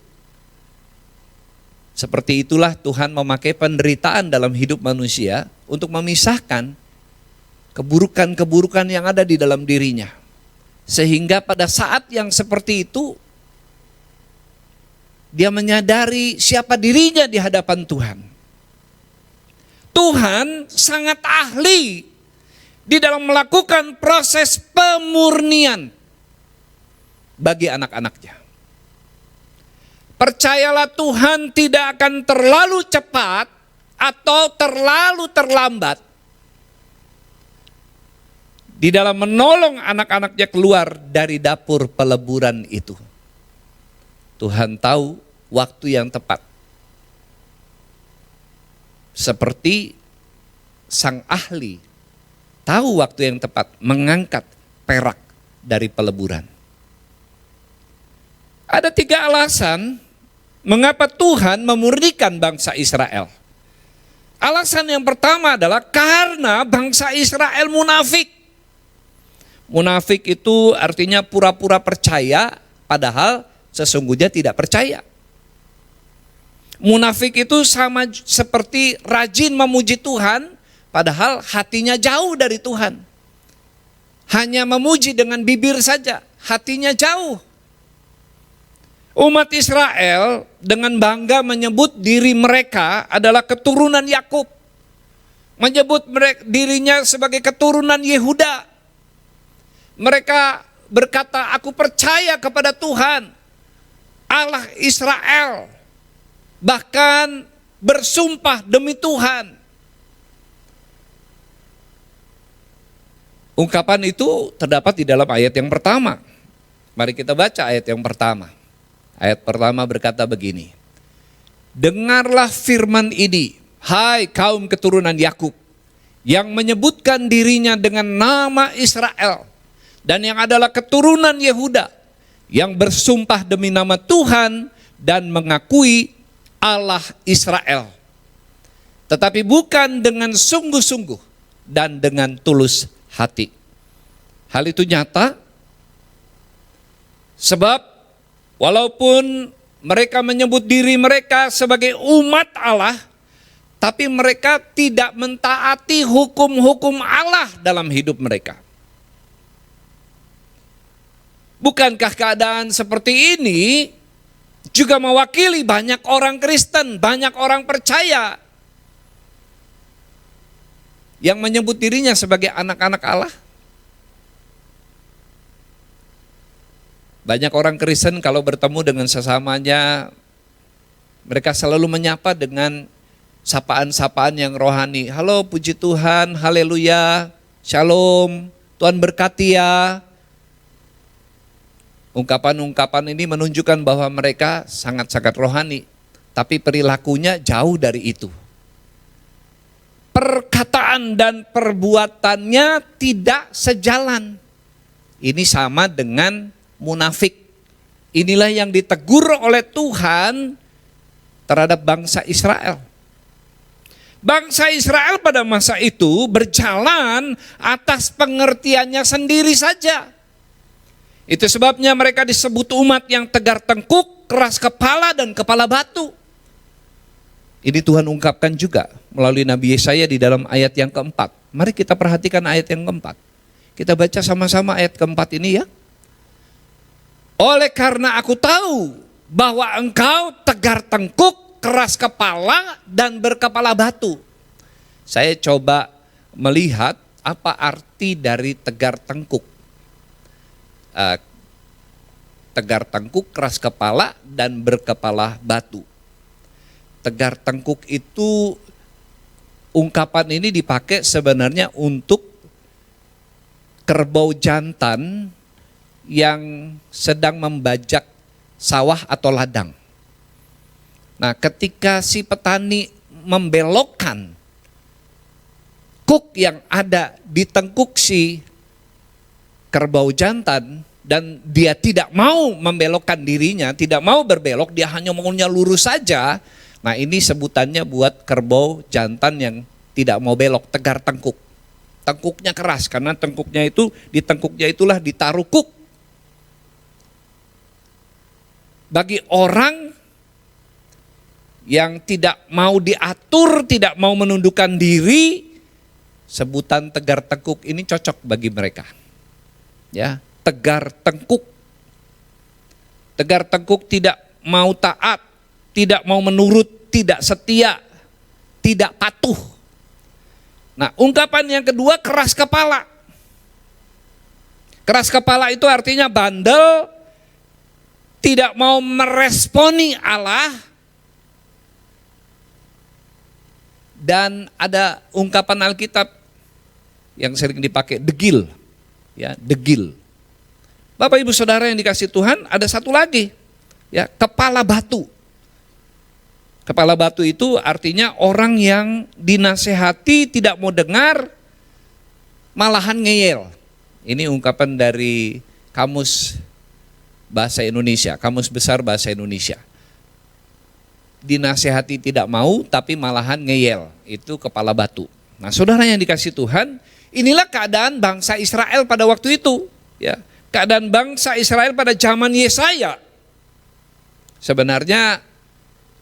Seperti itulah Tuhan memakai penderitaan dalam hidup manusia untuk memisahkan keburukan-keburukan yang ada di dalam dirinya. Sehingga pada saat yang seperti itu, dia menyadari siapa dirinya di hadapan Tuhan. Tuhan sangat ahli di dalam melakukan proses pemurnian bagi anak-anaknya. Percayalah, Tuhan tidak akan terlalu cepat atau terlalu terlambat di dalam menolong anak-anaknya keluar dari dapur peleburan itu. Tuhan tahu waktu yang tepat. Seperti sang ahli tahu waktu yang tepat mengangkat perak dari peleburan. Ada 3 alasan mengapa Tuhan memurnikan bangsa Israel. Alasan yang pertama adalah karena bangsa Israel munafik. Munafik itu artinya pura-pura percaya padahal sesungguhnya tidak percaya. Munafik itu sama seperti rajin memuji Tuhan padahal hatinya jauh dari Tuhan. Hanya memuji dengan bibir saja, hatinya jauh. Umat Israel dengan bangga menyebut diri mereka adalah keturunan Yakub. Menyebut dirinya sebagai keturunan Yehuda. Mereka berkata, aku percaya kepada Tuhan, Allah Israel. Bahkan bersumpah demi Tuhan. Ungkapan itu terdapat di dalam ayat yang pertama. Mari kita baca ayat yang pertama. Ayat pertama berkata begini. Dengarlah firman ini, hai kaum keturunan Yakub, yang menyebutkan dirinya dengan nama Israel, dan yang adalah keturunan Yehuda, yang bersumpah demi nama Tuhan dan mengakui Allah Israel. Tetapi bukan dengan sungguh-sungguh dan dengan tulus hati. Hal itu nyata sebab walaupun mereka menyebut diri mereka sebagai umat Allah, tapi mereka tidak mentaati hukum-hukum Allah dalam hidup mereka. Bukankah keadaan seperti ini juga mewakili banyak orang Kristen, banyak orang percaya yang menyebut dirinya sebagai anak-anak Allah? Banyak orang Kristen kalau bertemu dengan sesamanya, mereka selalu menyapa dengan sapaan-sapaan yang rohani. Halo, puji Tuhan, haleluya, shalom, Tuhan berkati ya. Ungkapan-ungkapan ini menunjukkan bahwa mereka sangat-sangat rohani, tapi perilakunya jauh dari itu. Perkataan dan perbuatannya tidak sejalan. Ini sama dengan munafik. Inilah yang ditegur oleh Tuhan terhadap bangsa Israel. Bangsa Israel pada masa itu berjalan atas pengertiannya sendiri saja. Itu sebabnya mereka disebut umat yang tegar tengkuk, keras kepala dan kepala batu. Ini Tuhan ungkapkan juga melalui Nabi Yesaya di dalam ayat yang keempat. Mari kita perhatikan ayat yang keempat. Kita baca sama-sama ayat keempat ini ya. Oleh karena aku tahu bahwa engkau tegar tengkuk, keras kepala dan berkepala batu. Saya coba melihat apa arti dari tegar tengkuk. Tegar tengkuk, keras kepala dan berkepala batu. Tegar tengkuk itu, ungkapan ini dipakai sebenarnya untuk kerbau jantan yang sedang membajak sawah atau ladang. Nah, ketika si petani membelokkan kuk yang ada di tengkuk si kerbau jantan dan dia tidak mau membelokkan dirinya, tidak mau berbelok, dia hanya maunya lurus saja. Nah, ini sebutannya buat kerbau jantan yang tidak mau belok, tegar tengkuk. Tengkuknya keras karena tengkuknya itu, di tengkuknya itulah ditaruh kuk. Bagi orang yang tidak mau diatur, tidak mau menundukkan diri, sebutan tegar tengkuk ini cocok bagi mereka. Ya, tegar tengkuk. Tegar tengkuk tidak mau taat, tidak mau menurut, tidak setia, tidak patuh. Nah, ungkapan yang kedua, keras kepala. Keras kepala itu artinya bandel, tidak mau meresponi Allah. Dan ada ungkapan Alkitab yang sering dipakai, degil. Ya, degil. Bapak Ibu Saudara yang dikasih Tuhan, ada satu lagi. Ya, kepala batu. Kepala batu itu artinya orang yang dinasehati tidak mau dengar, malahan ngeyel. Ini ungkapan dari Kamus Bahasa Indonesia, Kamus Besar Bahasa Indonesia. Dinasehati tidak mau tapi malahan ngeyel, itu kepala batu. Nah, saudara yang dikasih Tuhan, inilah keadaan bangsa Israel pada waktu itu. Ya, keadaan bangsa Israel pada zaman Yesaya. Sebenarnya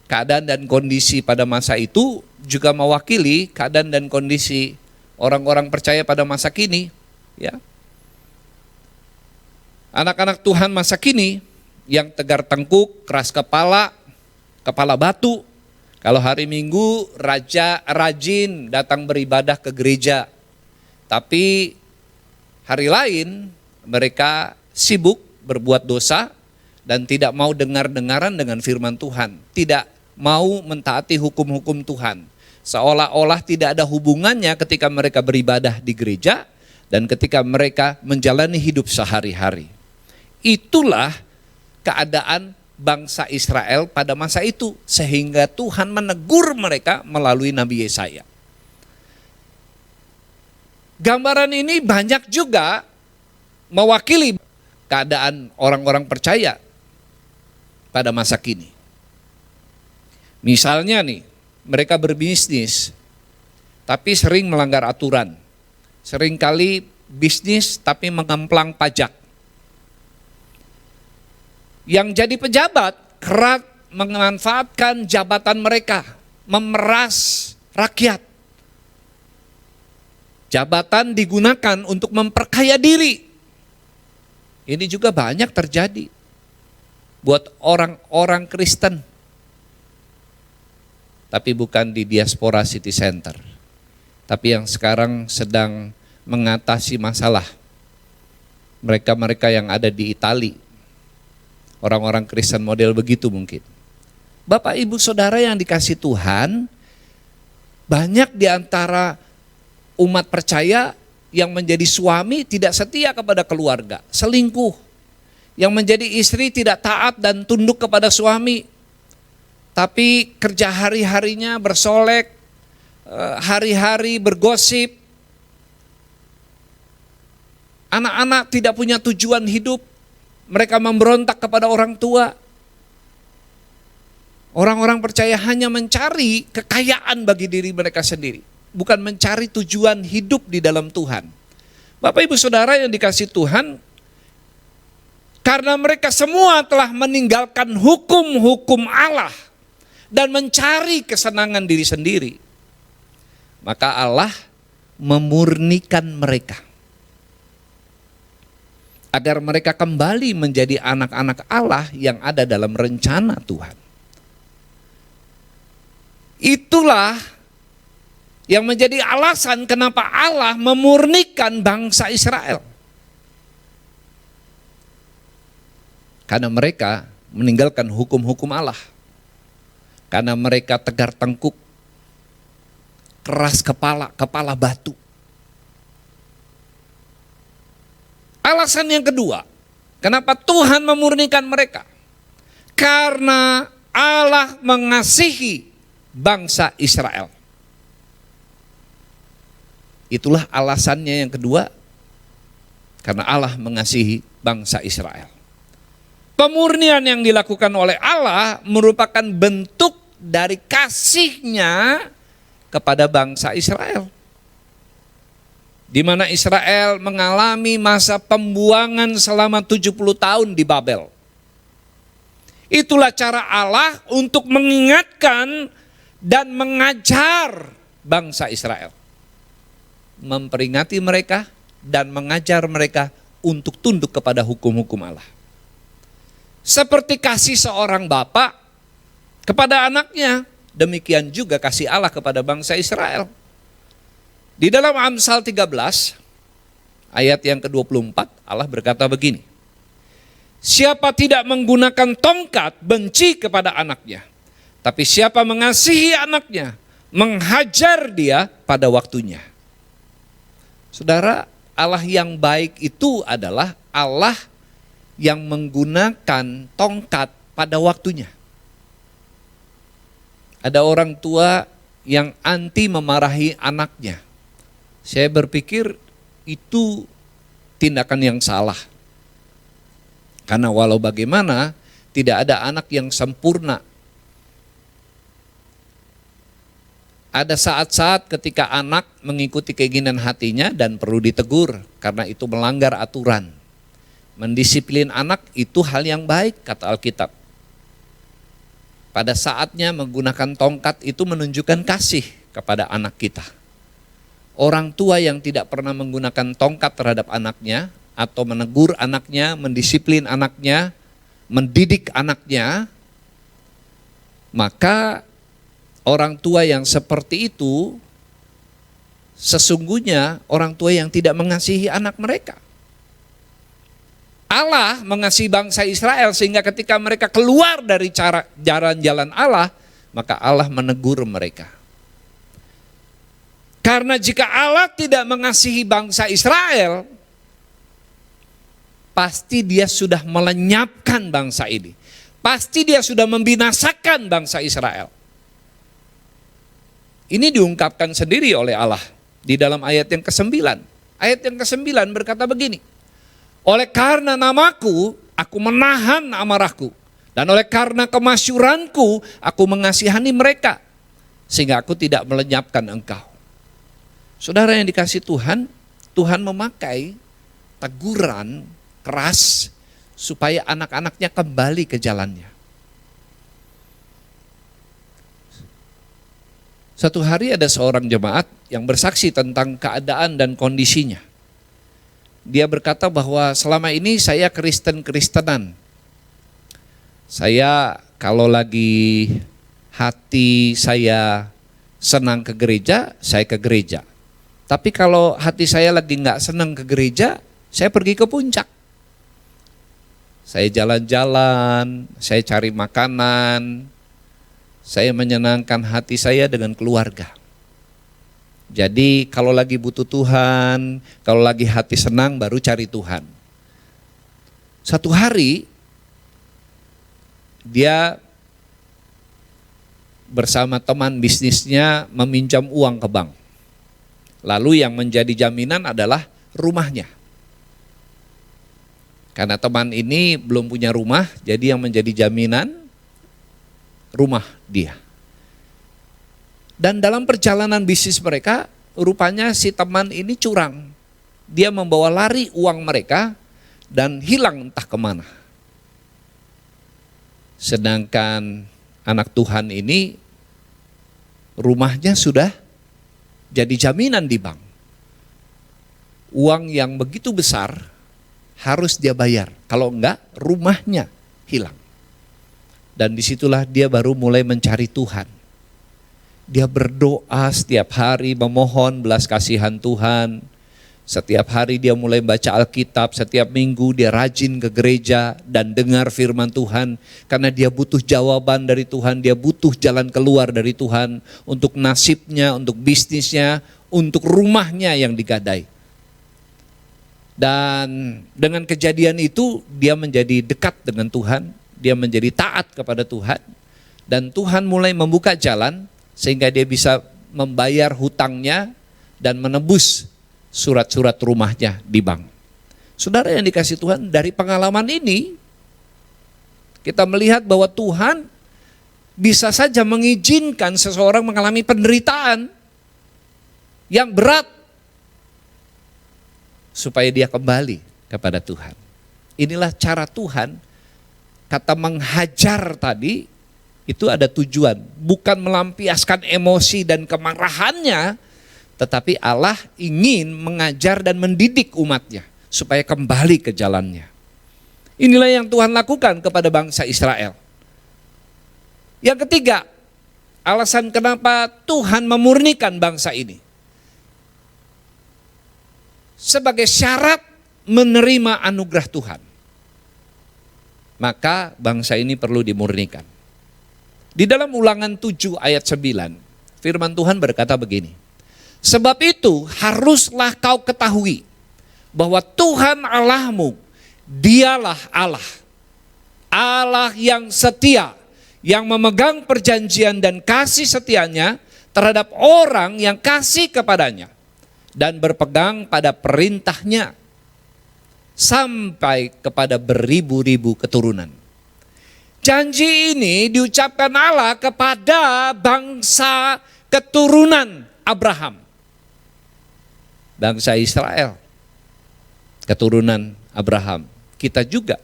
keadaan dan kondisi pada masa itu juga mewakili keadaan dan kondisi orang-orang percaya pada masa kini. Ya, anak-anak Tuhan masa kini yang tegar tengkuk, keras kepala, kepala batu. Kalau hari Minggu rajin datang beribadah ke gereja. Tapi hari lain mereka sibuk berbuat dosa dan tidak mau dengar-dengaran dengan firman Tuhan. Tidak mau mentaati hukum-hukum Tuhan. Seolah-olah tidak ada hubungannya ketika mereka beribadah di gereja dan ketika mereka menjalani hidup sehari-hari. Itulah keadaan bangsa Israel pada masa itu, sehingga Tuhan menegur mereka melalui Nabi Yesaya. Gambaran ini banyak juga mewakili keadaan orang-orang percaya pada masa kini. Misalnya nih, mereka berbisnis tapi sering melanggar aturan. Seringkali bisnis tapi mengemplang pajak. Yang jadi pejabat kerap memanfaatkan jabatan mereka, memeras rakyat. Jabatan digunakan untuk memperkaya diri. Ini juga banyak terjadi buat orang-orang Kristen. Tapi bukan di diaspora city center. Tapi yang sekarang sedang mengatasi masalah. Mereka-mereka yang ada di Itali. Orang-orang Kristen model begitu mungkin. Bapak Ibu Saudara yang dikasih Tuhan, banyak di antara umat percaya yang menjadi suami tidak setia kepada keluarga, selingkuh. Yang menjadi istri tidak taat dan tunduk kepada suami. Tapi kerja hari-harinya bersolek, hari-hari bergosip. Anak-anak tidak punya tujuan hidup. Mereka memberontak kepada orang tua. Orang-orang percaya hanya mencari kekayaan bagi diri mereka sendiri, bukan mencari tujuan hidup di dalam Tuhan. Bapak Ibu Saudara yang dikasih Tuhan, karena mereka semua telah meninggalkan hukum-hukum Allah dan mencari kesenangan diri sendiri, maka Allah memurnikan mereka agar mereka kembali menjadi anak-anak Allah yang ada dalam rencana Tuhan. Itulah yang menjadi alasan kenapa Allah memurnikan bangsa Israel. Karena mereka meninggalkan hukum-hukum Allah. Karena mereka tegar tengkuk, keras kepala, kepala batu. Alasan yang kedua, kenapa Tuhan memurnikan mereka? Karena Allah mengasihi bangsa Israel. Itulah alasannya yang kedua, karena Allah mengasihi bangsa Israel. Pemurnian yang dilakukan oleh Allah merupakan bentuk dari kasihnya kepada bangsa Israel. Di mana Israel mengalami masa pembuangan selama 70 tahun di Babel. Itulah cara Allah untuk mengingatkan dan mengajar bangsa Israel. Memperingati mereka dan mengajar mereka untuk tunduk kepada hukum-hukum Allah. Seperti kasih seorang bapak kepada anaknya, demikian juga kasih Allah kepada bangsa Israel. Di dalam Amsal 13 ayat yang ke-24 Allah berkata begini. Siapa tidak menggunakan tongkat benci kepada anaknya, tapi siapa mengasihi anaknya menghajar dia pada waktunya. Saudara, Allah yang baik itu adalah Allah yang menggunakan tongkat pada waktunya. Ada orang tua yang anti memarahi anaknya. Saya berpikir itu tindakan yang salah. Karena walau bagaimana tidak ada anak yang sempurna. Ada saat-saat ketika anak mengikuti keinginan hatinya dan perlu ditegur karena itu melanggar aturan. Mendisiplin anak itu hal yang baik kata Alkitab. Pada saatnya menggunakan tongkat itu menunjukkan kasih kepada anak kita. Orang tua yang tidak pernah menggunakan tongkat terhadap anaknya atau menegur anaknya, mendisiplin anaknya, mendidik anaknya, maka orang tua yang seperti itu sesungguhnya orang tua yang tidak mengasihi anak mereka. Allah mengasihi bangsa Israel sehingga ketika mereka keluar dari jalan-jalan Allah, maka Allah menegur mereka. Karena jika Allah tidak mengasihi bangsa Israel, pasti dia sudah melenyapkan bangsa ini. Pasti dia sudah membinasakan bangsa Israel. Ini diungkapkan sendiri oleh Allah di dalam ayat yang ke-9. Ayat yang ke-9 berkata begini. Oleh karena namaku, aku menahan amarahku. Dan oleh karena kemasyuranku, aku mengasihani mereka. Sehingga aku tidak melenyapkan engkau. Saudara yang dikasih Tuhan, Tuhan memakai teguran keras supaya anak-anaknya kembali ke jalannya. Satu hari ada seorang jemaat yang bersaksi tentang keadaan dan kondisinya. Dia berkata bahwa selama ini saya Kristen-Kristenan. Saya kalau lagi hati saya senang ke gereja, saya ke gereja. Tapi kalau hati saya lagi nggak senang ke gereja, saya pergi ke puncak. Saya jalan-jalan, saya cari makanan, saya menyenangkan hati saya dengan keluarga. Jadi kalau lagi butuh Tuhan, kalau lagi hati senang baru cari Tuhan. Satu hari dia bersama teman bisnisnya meminjam uang ke bank. Lalu yang menjadi jaminan adalah rumahnya. Karena teman ini belum punya rumah, jadi yang menjadi jaminan rumah dia. Dan dalam perjalanan bisnis mereka, rupanya si teman ini curang. Dia membawa lari uang mereka dan hilang entah kemana. Sedangkan anak Tuhan ini rumahnya sudah jadi jaminan di bank. Uang yang begitu besar harus dia bayar. Kalau enggak, rumahnya hilang. Dan disitulah dia baru mulai mencari Tuhan. Dia berdoa setiap hari memohon belas kasihan Tuhan Setiap hari dia mulai baca Alkitab, setiap minggu dia rajin ke gereja dan dengar firman Tuhan. Karena dia butuh jawaban dari Tuhan, dia butuh jalan keluar dari Tuhan untuk nasibnya, untuk bisnisnya, untuk rumahnya yang digadai. Dan dengan kejadian itu dia menjadi dekat dengan Tuhan, dia menjadi taat kepada Tuhan. Dan Tuhan mulai membuka jalan sehingga dia bisa membayar hutangnya dan menebus surat-surat rumahnya di bank. Saudara yang dikasih Tuhan, dari pengalaman ini kita melihat bahwa Tuhan bisa saja mengizinkan seseorang mengalami penderitaan yang berat supaya dia kembali kepada Tuhan. Inilah cara Tuhan. Kata menghajar tadi itu ada tujuan, bukan melampiaskan emosi dan kemarahannya, tetapi Allah ingin mengajar dan mendidik umatnya supaya kembali ke jalannya. Inilah yang Tuhan lakukan kepada bangsa Israel. Yang ketiga, alasan kenapa Tuhan memurnikan bangsa ini. Sebagai syarat menerima anugerah Tuhan, maka bangsa ini perlu dimurnikan. Di dalam Ulangan 7 ayat 9, firman Tuhan berkata begini. Sebab itu haruslah kau ketahui bahwa Tuhan Allahmu, dialah Allah. Allah yang setia, yang memegang perjanjian dan kasih setianya terhadap orang yang kasih kepadanya dan berpegang pada perintahnya sampai kepada beribu-ribu keturunan. Janji ini diucapkan Allah kepada bangsa keturunan Abraham. Bangsa Israel, keturunan Abraham. Kita juga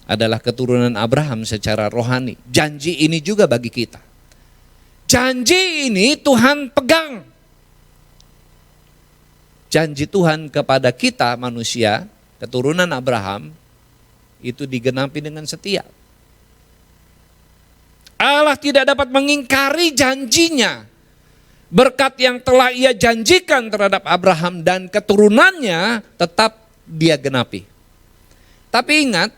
adalah keturunan Abraham secara rohani. Janji ini juga bagi kita. Janji ini Tuhan pegang. Janji Tuhan kepada kita manusia, keturunan Abraham, itu digenapi dengan setia. Allah tidak dapat mengingkari janjinya. Berkat yang telah ia janjikan terhadap Abraham dan keturunannya tetap dia genapi. Tapi ingat,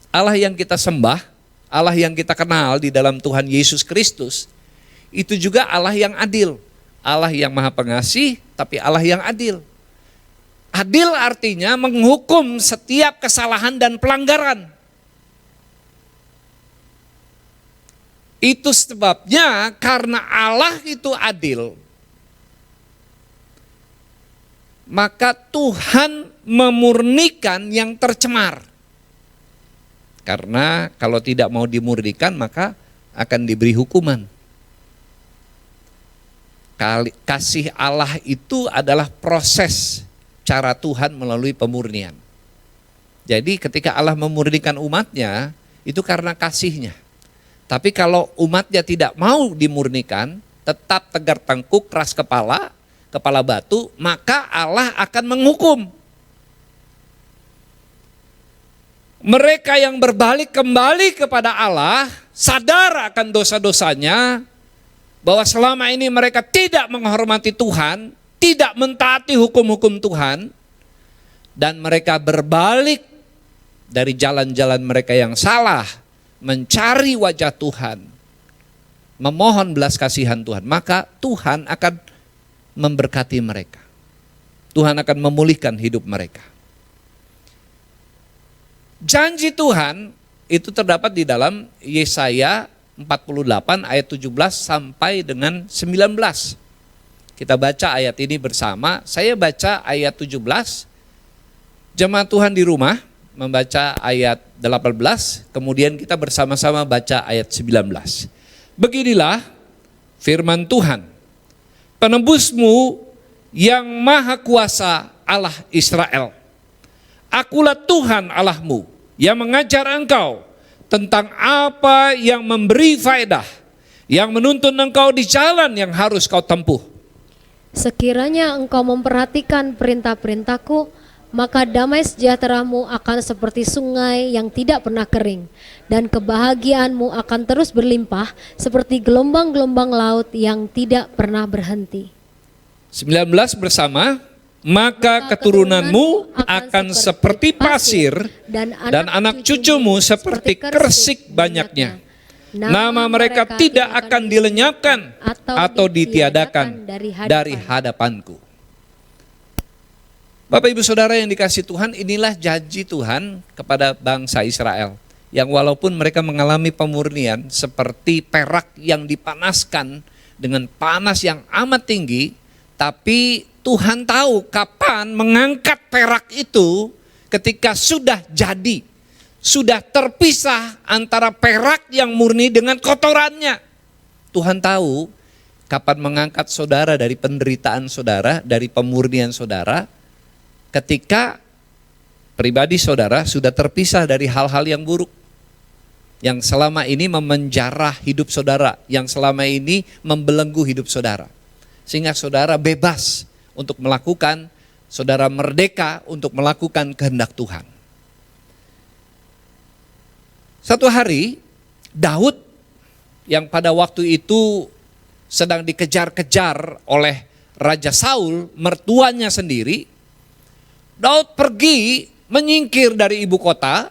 Allah yang kita sembah, Allah yang kita kenal di dalam Tuhan Yesus Kristus, itu juga Allah yang adil. Allah yang maha pengasih, tapi Allah yang adil. Adil artinya menghukum setiap kesalahan dan pelanggaran. Itu sebabnya karena Allah itu adil, maka Tuhan memurnikan yang tercemar. Karena kalau tidak mau dimurnikan maka akan diberi hukuman. Kasih Allah itu adalah proses cara Tuhan melalui pemurnian. Jadi ketika Allah memurnikan umatnya itu karena kasihnya. Tapi kalau umatnya tidak mau dimurnikan, tetap tegar tengkuk, keras kepala, kepala batu, maka Allah akan menghukum. Mereka yang berbalik kembali kepada Allah, sadar akan dosa-dosanya, bahwa selama ini mereka tidak menghormati Tuhan, tidak mentaati hukum-hukum Tuhan, dan mereka berbalik dari jalan-jalan mereka yang salah, mencari wajah Tuhan, memohon belas kasihan Tuhan, maka Tuhan akan memberkati mereka. Tuhan akan memulihkan hidup mereka. Janji Tuhan itu terdapat di dalam Yesaya 48 ayat 17 sampai dengan 19. Kita baca ayat ini bersama. Saya baca ayat 17. Jemaat Tuhan di rumah membaca ayat 18, kemudian kita bersama-sama baca ayat 19. Beginilah firman Tuhan, penebusmu yang maha kuasa Allah Israel. Akulah Tuhan Allahmu yang mengajar engkau tentang apa yang memberi faedah, yang menuntun engkau di jalan yang harus kau tempuh. Sekiranya engkau memperhatikan perintah-perintahku, maka damai sejahteramu akan seperti sungai yang tidak pernah kering, dan kebahagiaanmu akan terus berlimpah seperti gelombang-gelombang laut yang tidak pernah berhenti. 19 bersama, maka keturunanmu akan seperti pasir dan anak cucumu seperti kersik banyaknya. Nama mereka tidak akan dilenyapkan atau ditiadakan dari hadapanku. Bapak Ibu Saudara yang dikasihi Tuhan, inilah janji Tuhan kepada bangsa Israel. Yang walaupun mereka mengalami pemurnian seperti perak yang dipanaskan dengan panas yang amat tinggi, tapi Tuhan tahu kapan mengangkat perak itu ketika sudah jadi, sudah terpisah antara perak yang murni dengan kotorannya. Tuhan tahu kapan mengangkat saudara dari penderitaan saudara, dari pemurnian saudara, ketika pribadi saudara sudah terpisah dari hal-hal yang buruk, yang selama ini memenjara hidup saudara, yang selama ini membelenggu hidup saudara. Sehingga saudara bebas untuk melakukan, saudara merdeka untuk melakukan kehendak Tuhan. Satu hari, Daud yang pada waktu itu sedang dikejar-kejar oleh Raja Saul, mertuanya sendiri, Daud pergi menyingkir dari ibu kota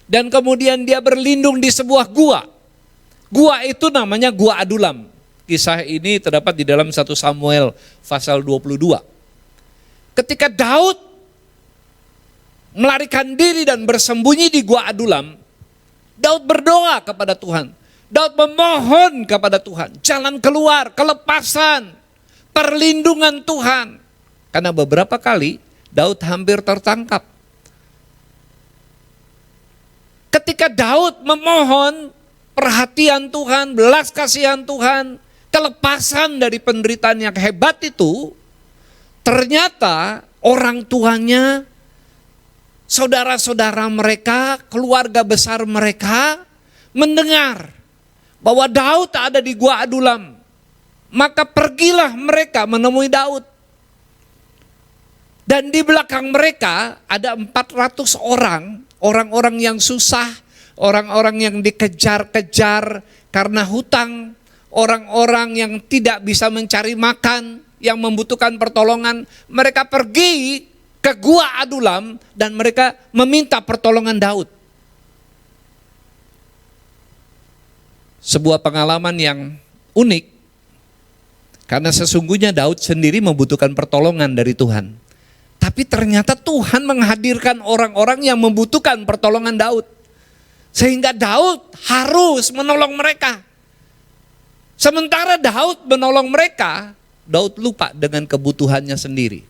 dan kemudian dia berlindung di sebuah gua. Gua itu namanya Gua Adulam. Kisah ini terdapat di dalam 1 Samuel pasal 22. Ketika Daud melarikan diri dan bersembunyi di Gua Adulam, Daud berdoa kepada Tuhan. Daud memohon kepada Tuhan jalan keluar, kelepasan, perlindungan Tuhan. Karena beberapa kali Daud hampir tertangkap. Ketika Daud memohon perhatian Tuhan, belas kasihan Tuhan, kelepasan dari penderitaan yang hebat itu, ternyata orang tuanya, saudara-saudara mereka, keluarga besar mereka mendengar bahwa Daud ada di Gua Adulam. Maka pergilah mereka menemui Daud. Dan di belakang mereka ada 400 orang-orang yang susah, orang-orang yang dikejar-kejar karena hutang, orang-orang yang tidak bisa mencari makan, yang membutuhkan pertolongan. Mereka pergi ke Gua Adulam dan mereka meminta pertolongan Daud. Sebuah pengalaman yang unik, karena sesungguhnya Daud sendiri membutuhkan pertolongan dari Tuhan. Tapi ternyata Tuhan menghadirkan orang-orang yang membutuhkan pertolongan Daud. Sehingga Daud harus menolong mereka. Sementara Daud menolong mereka, Daud lupa dengan kebutuhannya sendiri.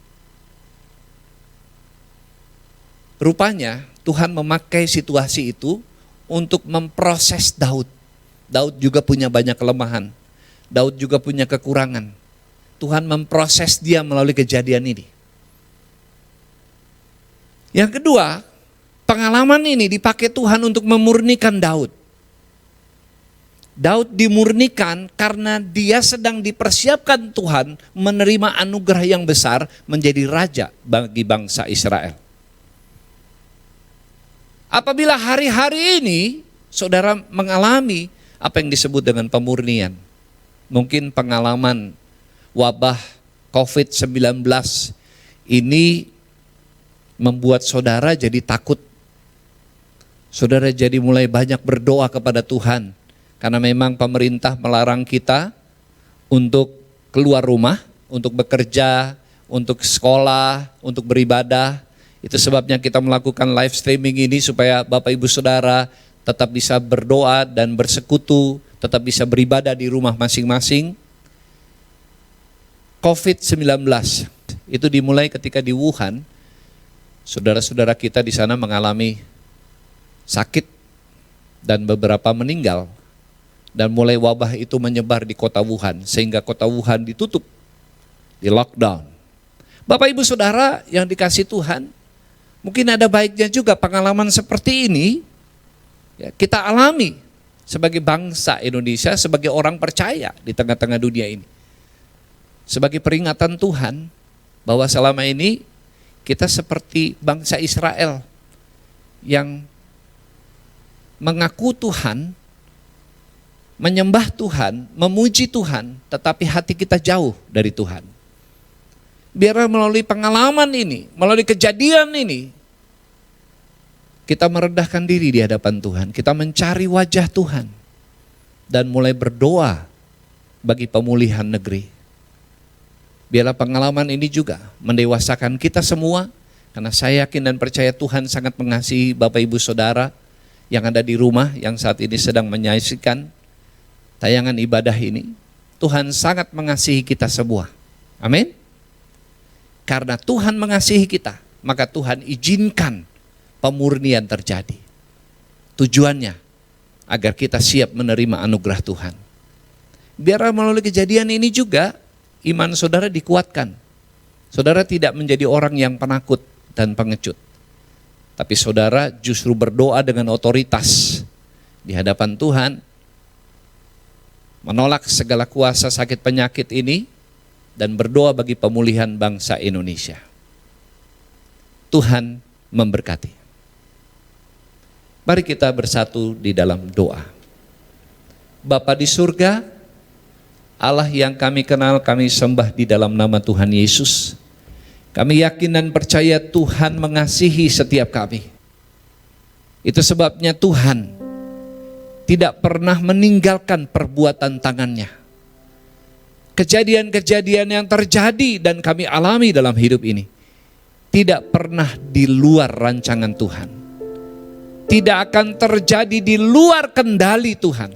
Rupanya Tuhan memakai situasi itu untuk memproses Daud. Daud juga punya banyak kelemahan. Daud juga punya kekurangan. Tuhan memproses dia melalui kejadian ini. Yang kedua, pengalaman ini dipakai Tuhan untuk memurnikan Daud. Daud dimurnikan karena dia sedang dipersiapkan Tuhan menerima anugerah yang besar menjadi raja bagi bangsa Israel. Apabila hari-hari ini saudara mengalami apa yang disebut dengan pemurnian, mungkin pengalaman wabah COVID-19 ini membuat saudara jadi takut. Saudara jadi mulai banyak berdoa kepada Tuhan. Karena memang pemerintah melarang kita untuk keluar rumah, untuk bekerja, untuk sekolah, untuk beribadah. Itu sebabnya kita melakukan live streaming ini supaya Bapak Ibu Saudara tetap bisa berdoa dan bersekutu, tetap bisa beribadah di rumah masing-masing. COVID-19 itu dimulai ketika di Wuhan, saudara-saudara kita di sana mengalami sakit dan beberapa meninggal. Dan mulai wabah itu menyebar di kota Wuhan, sehingga kota Wuhan ditutup, di lockdown. Bapak Ibu Saudara yang dikasihi Tuhan, mungkin ada baiknya juga pengalaman seperti ini ya, kita alami sebagai bangsa Indonesia, sebagai orang percaya di tengah-tengah dunia ini. Sebagai peringatan Tuhan bahwa selama ini kita seperti bangsa Israel yang mengaku Tuhan, menyembah Tuhan, memuji Tuhan, tetapi hati kita jauh dari Tuhan. Biarlah melalui pengalaman ini, melalui kejadian ini, kita merendahkan diri di hadapan Tuhan. Kita mencari wajah Tuhan dan mulai berdoa bagi pemulihan negeri. Biarlah pengalaman ini juga mendewasakan kita semua, karena saya yakin dan percaya Tuhan sangat mengasihi Bapak Ibu Saudara yang ada di rumah, yang saat ini sedang menyaksikan tayangan ibadah ini. Tuhan sangat mengasihi kita semua. Amin. Karena Tuhan mengasihi kita, maka Tuhan izinkan pemurnian terjadi. Tujuannya agar kita siap menerima anugerah Tuhan. Biar melalui kejadian ini juga iman saudara dikuatkan. Saudara tidak menjadi orang yang penakut dan pengecut. Tapi saudara justru berdoa dengan otoritas di hadapan Tuhan, menolak segala kuasa sakit penyakit ini, dan berdoa bagi pemulihan bangsa Indonesia. Tuhan memberkati. Mari kita bersatu di dalam doa. Bapa di surga, Allah yang kami kenal, kami sembah di dalam nama Tuhan Yesus. Kami yakin dan percaya Tuhan mengasihi setiap kami. Itu sebabnya Tuhan tidak pernah meninggalkan perbuatan tangannya. Kejadian-kejadian yang terjadi dan kami alami dalam hidup ini tidak pernah di luar rancangan Tuhan. Tidak akan terjadi di luar kendali Tuhan.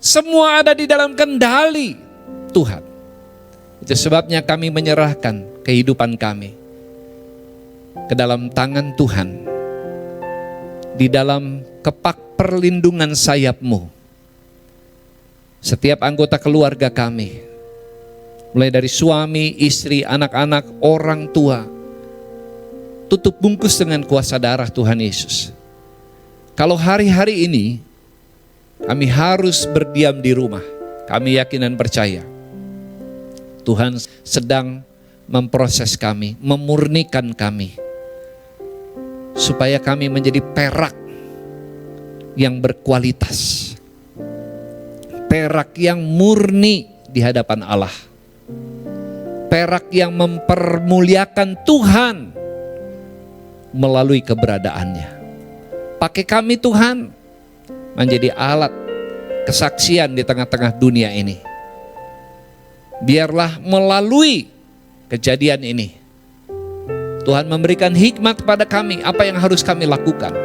Semua ada di dalam kendali Tuhan. Itu sebabnya kami menyerahkan kehidupan kami ke dalam tangan Tuhan. Di dalam kepak perlindungan sayap-Mu. Setiap anggota keluarga kami, mulai dari suami, istri, anak-anak, orang tua, tutup bungkus dengan kuasa darah Tuhan Yesus. Kalau hari-hari ini kami harus berdiam di rumah, kami yakin dan percaya Tuhan sedang memproses kami, memurnikan kami, supaya kami menjadi perak yang berkualitas, perak yang murni di hadapan Allah, perak yang mempermuliakan Tuhan melalui keberadaannya. Pakai kami Tuhan menjadi alat kesaksian di tengah-tengah dunia ini. Biarlah melalui kejadian ini Tuhan memberikan hikmat kepada kami apa yang harus kami lakukan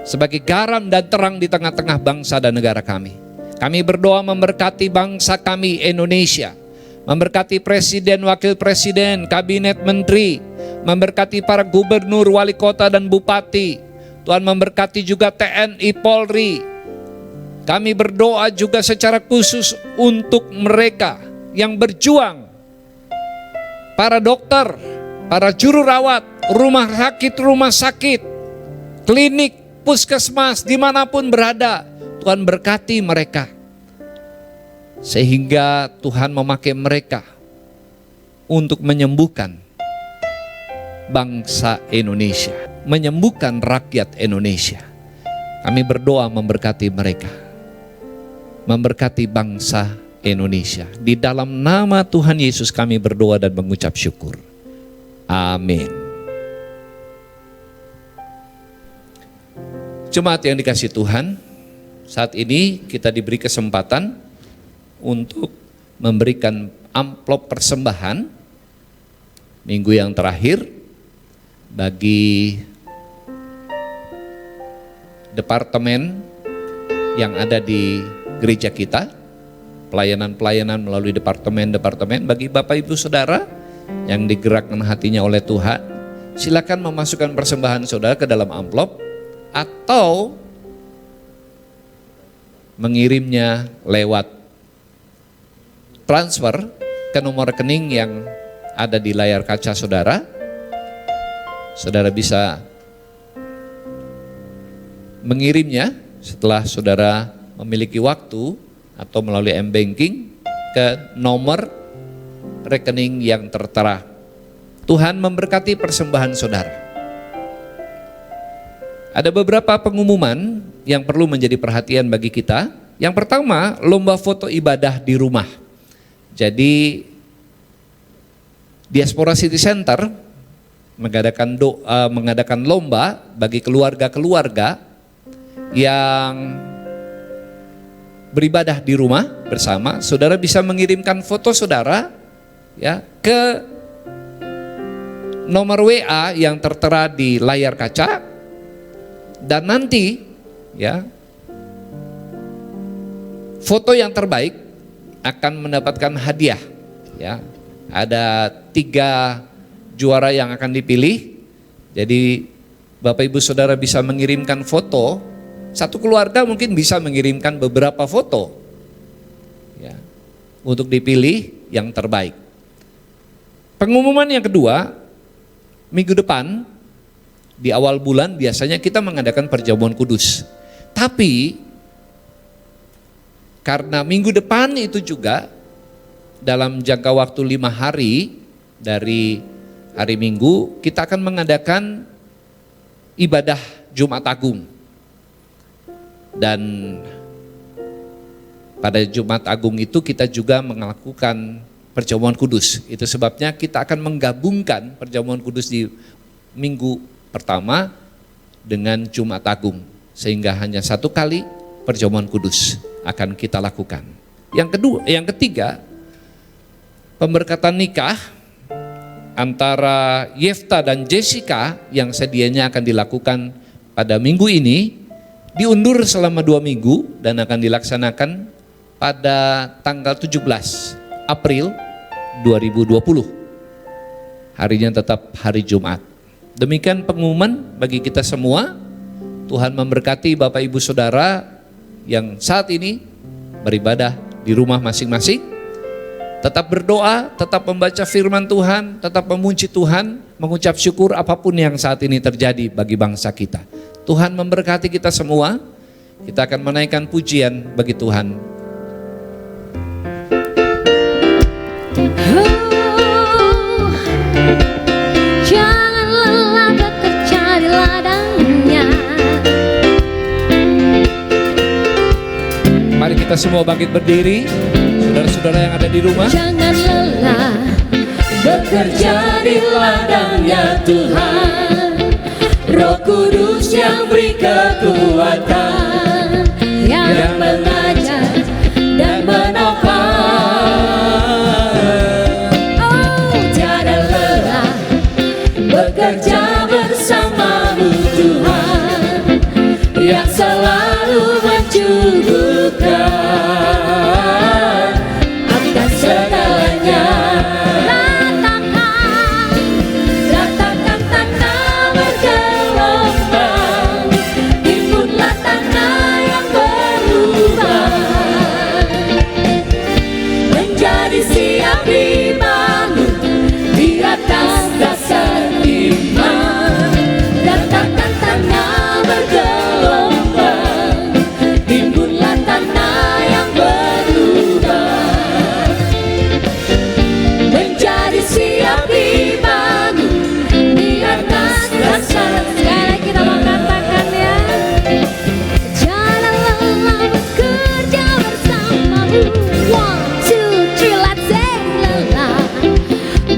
sebagai garam dan terang di tengah-tengah bangsa dan negara kami. Kami berdoa memberkati bangsa kami Indonesia, memberkati presiden, wakil presiden, kabinet menteri, memberkati para gubernur, wali kota dan bupati. Tuhan memberkati juga TNI Polri. Kami berdoa juga secara khusus untuk mereka yang berjuang, para dokter, para juru rawat, rumah sakit, klinik, puskesmas, dimanapun berada. Tuhan berkati mereka, sehingga Tuhan memakai mereka untuk menyembuhkan bangsa Indonesia, menyembuhkan rakyat Indonesia. Kami berdoa memberkati mereka, memberkati bangsa Indonesia. Di dalam nama Tuhan Yesus kami berdoa dan mengucap syukur. Amin. Jemaat yang dikasihi Tuhan, saat ini kita diberi kesempatan untuk memberikan amplop persembahan minggu yang terakhir bagi departemen yang ada di gereja kita, pelayanan-pelayanan melalui departemen-departemen. Bagi Bapak Ibu Saudara yang digerakkan hatinya oleh Tuhan, silakan memasukkan persembahan saudara ke dalam amplop atau mengirimnya lewat transfer ke nomor rekening yang ada di layar kaca saudara. Saudara bisa mengirimnya setelah saudara memiliki waktu atau melalui m-banking ke nomor rekening yang tertera. Tuhan memberkati persembahan saudara. Ada beberapa pengumuman yang perlu menjadi perhatian bagi kita. Yang pertama, lomba foto ibadah di rumah. Jadi Diaspora City Center mengadakan lomba bagi keluarga-keluarga yang beribadah di rumah bersama. Saudara bisa mengirimkan foto saudara ya ke nomor WA yang tertera di layar kaca, dan nanti ya foto yang terbaik akan mendapatkan hadiah ya. Ada 3 juara yang akan dipilih. Jadi Bapak Ibu Saudara bisa mengirimkan foto. Satu keluarga mungkin bisa mengirimkan beberapa foto ya, untuk dipilih yang terbaik. Pengumuman yang kedua, minggu depan di awal bulan biasanya kita mengadakan perjamuan kudus. Tapi karena minggu depan itu juga dalam jangka waktu 5 hari dari hari Minggu, kita akan mengadakan ibadah Jumat Agung. Dan pada Jumat Agung itu kita juga melakukan perjamuan kudus. Itu sebabnya kita akan menggabungkan perjamuan kudus di minggu pertama dengan Jumat Agung, sehingga hanya 1 kali perjamuan kudus akan kita lakukan. Yang ketiga, pemberkatan nikah antara Yefta dan Jessica yang sedianya akan dilakukan pada minggu ini diundur selama 2 minggu dan akan dilaksanakan pada tanggal 17 April 2020. Harinya tetap hari Jumat. Demikian pengumuman bagi kita semua. Tuhan memberkati Bapak Ibu Saudara yang saat ini beribadah di rumah masing-masing. Tetap berdoa, tetap membaca firman Tuhan, tetap memuji Tuhan, mengucap syukur apapun yang saat ini terjadi bagi bangsa kita. Tuhan memberkati kita semua. Kita akan menaikkan pujian bagi Tuhan. Jangan lelah bekerja di ladangnya. Mari kita semua bangkit berdiri. Saudara-saudara yang ada di rumah, Jangan lelah bekerja di ladangnya Tuhan. Roh Kudus yang beri kekuatan, yang mengajar dan menopang. Oh, tiada lelah bekerja bersamamu Tuhan, yang selalu mencukupkan akan segalanya. Ratakan tanah bergelombang, timbunlah tanah yang berlubang, menjadi siap dibangun di atas dasar iman. Ratakan tanah bergelombang, timbunlah tanah yang berlubang, menjadi siap dibangun di atas dasar. Sekarang kita mau katakan ya, jangan lelah bekerja bersamamu. 1, 2, 3, let's say. Lelah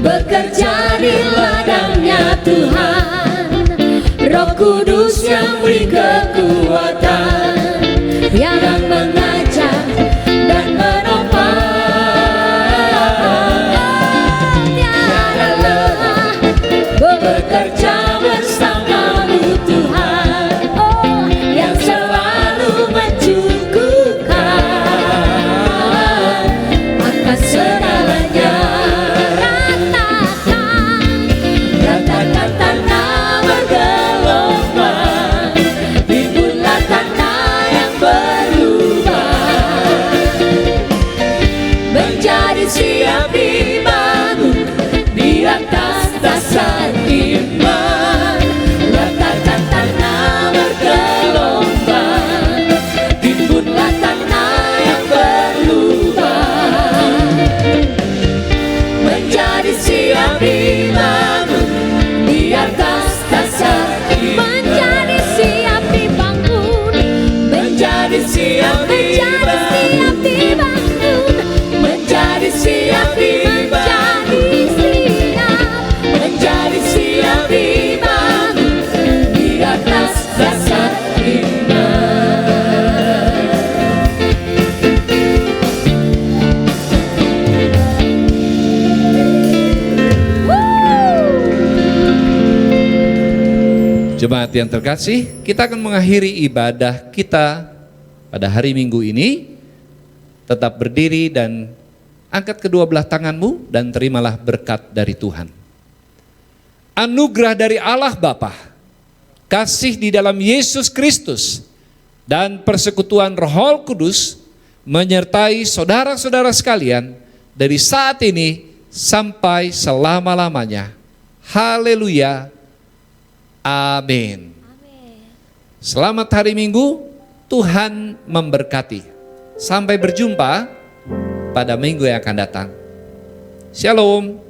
bekerja di ladangnya Tuhan. Roh Kudus yang beri kekuatan, yang mengajar dan menopang. Tiada lelah bekerja bersamamu Tuhan, oh, yang selalu mencukupkan akan segalanya. Ratakan tanah bergelombang, timbunlah tanah yang berlubang, menjadi siap dibangun di atas dasar iman. Ratakan tanah bergelombang, timbunlah tanah yang berlubang, menjadi siap dibangun di atas dasar iman. Menjadi siap dibangun, menjadi siap dibangun, menjadi siap dibangun, menjadi siap Jemaat yang terkasih, kita akan mengakhiri ibadah kita pada hari Minggu ini. Tetap berdiri dan angkat kedua belah tanganmu dan terimalah berkat dari Tuhan. Anugerah dari Allah Bapa, kasih di dalam Yesus Kristus, dan persekutuan Roh Kudus menyertai saudara-saudara sekalian dari saat ini sampai selama-lamanya. Haleluya. Amin. Selamat hari Minggu, Tuhan memberkati. Sampai berjumpa pada minggu yang akan datang. Shalom.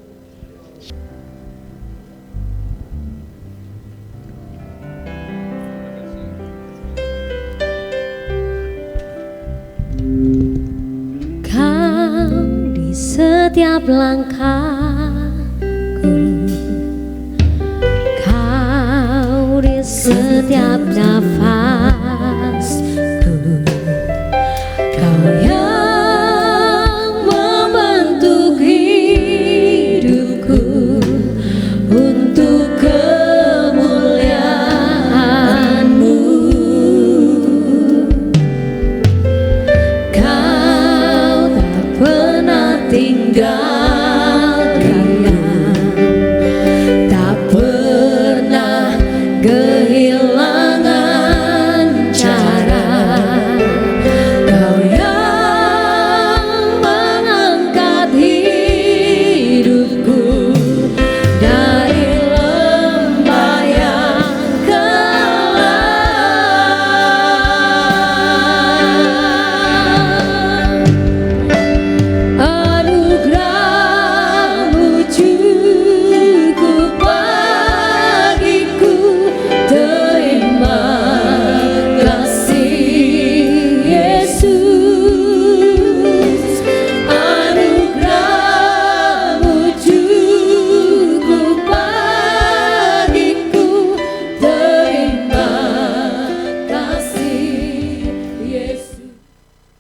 Kau di setiap langkahku, Kau di setiap nafasku, Kau yang membentuk hidupku untuk kemuliaan-Mu. Kau tak pernah tinggal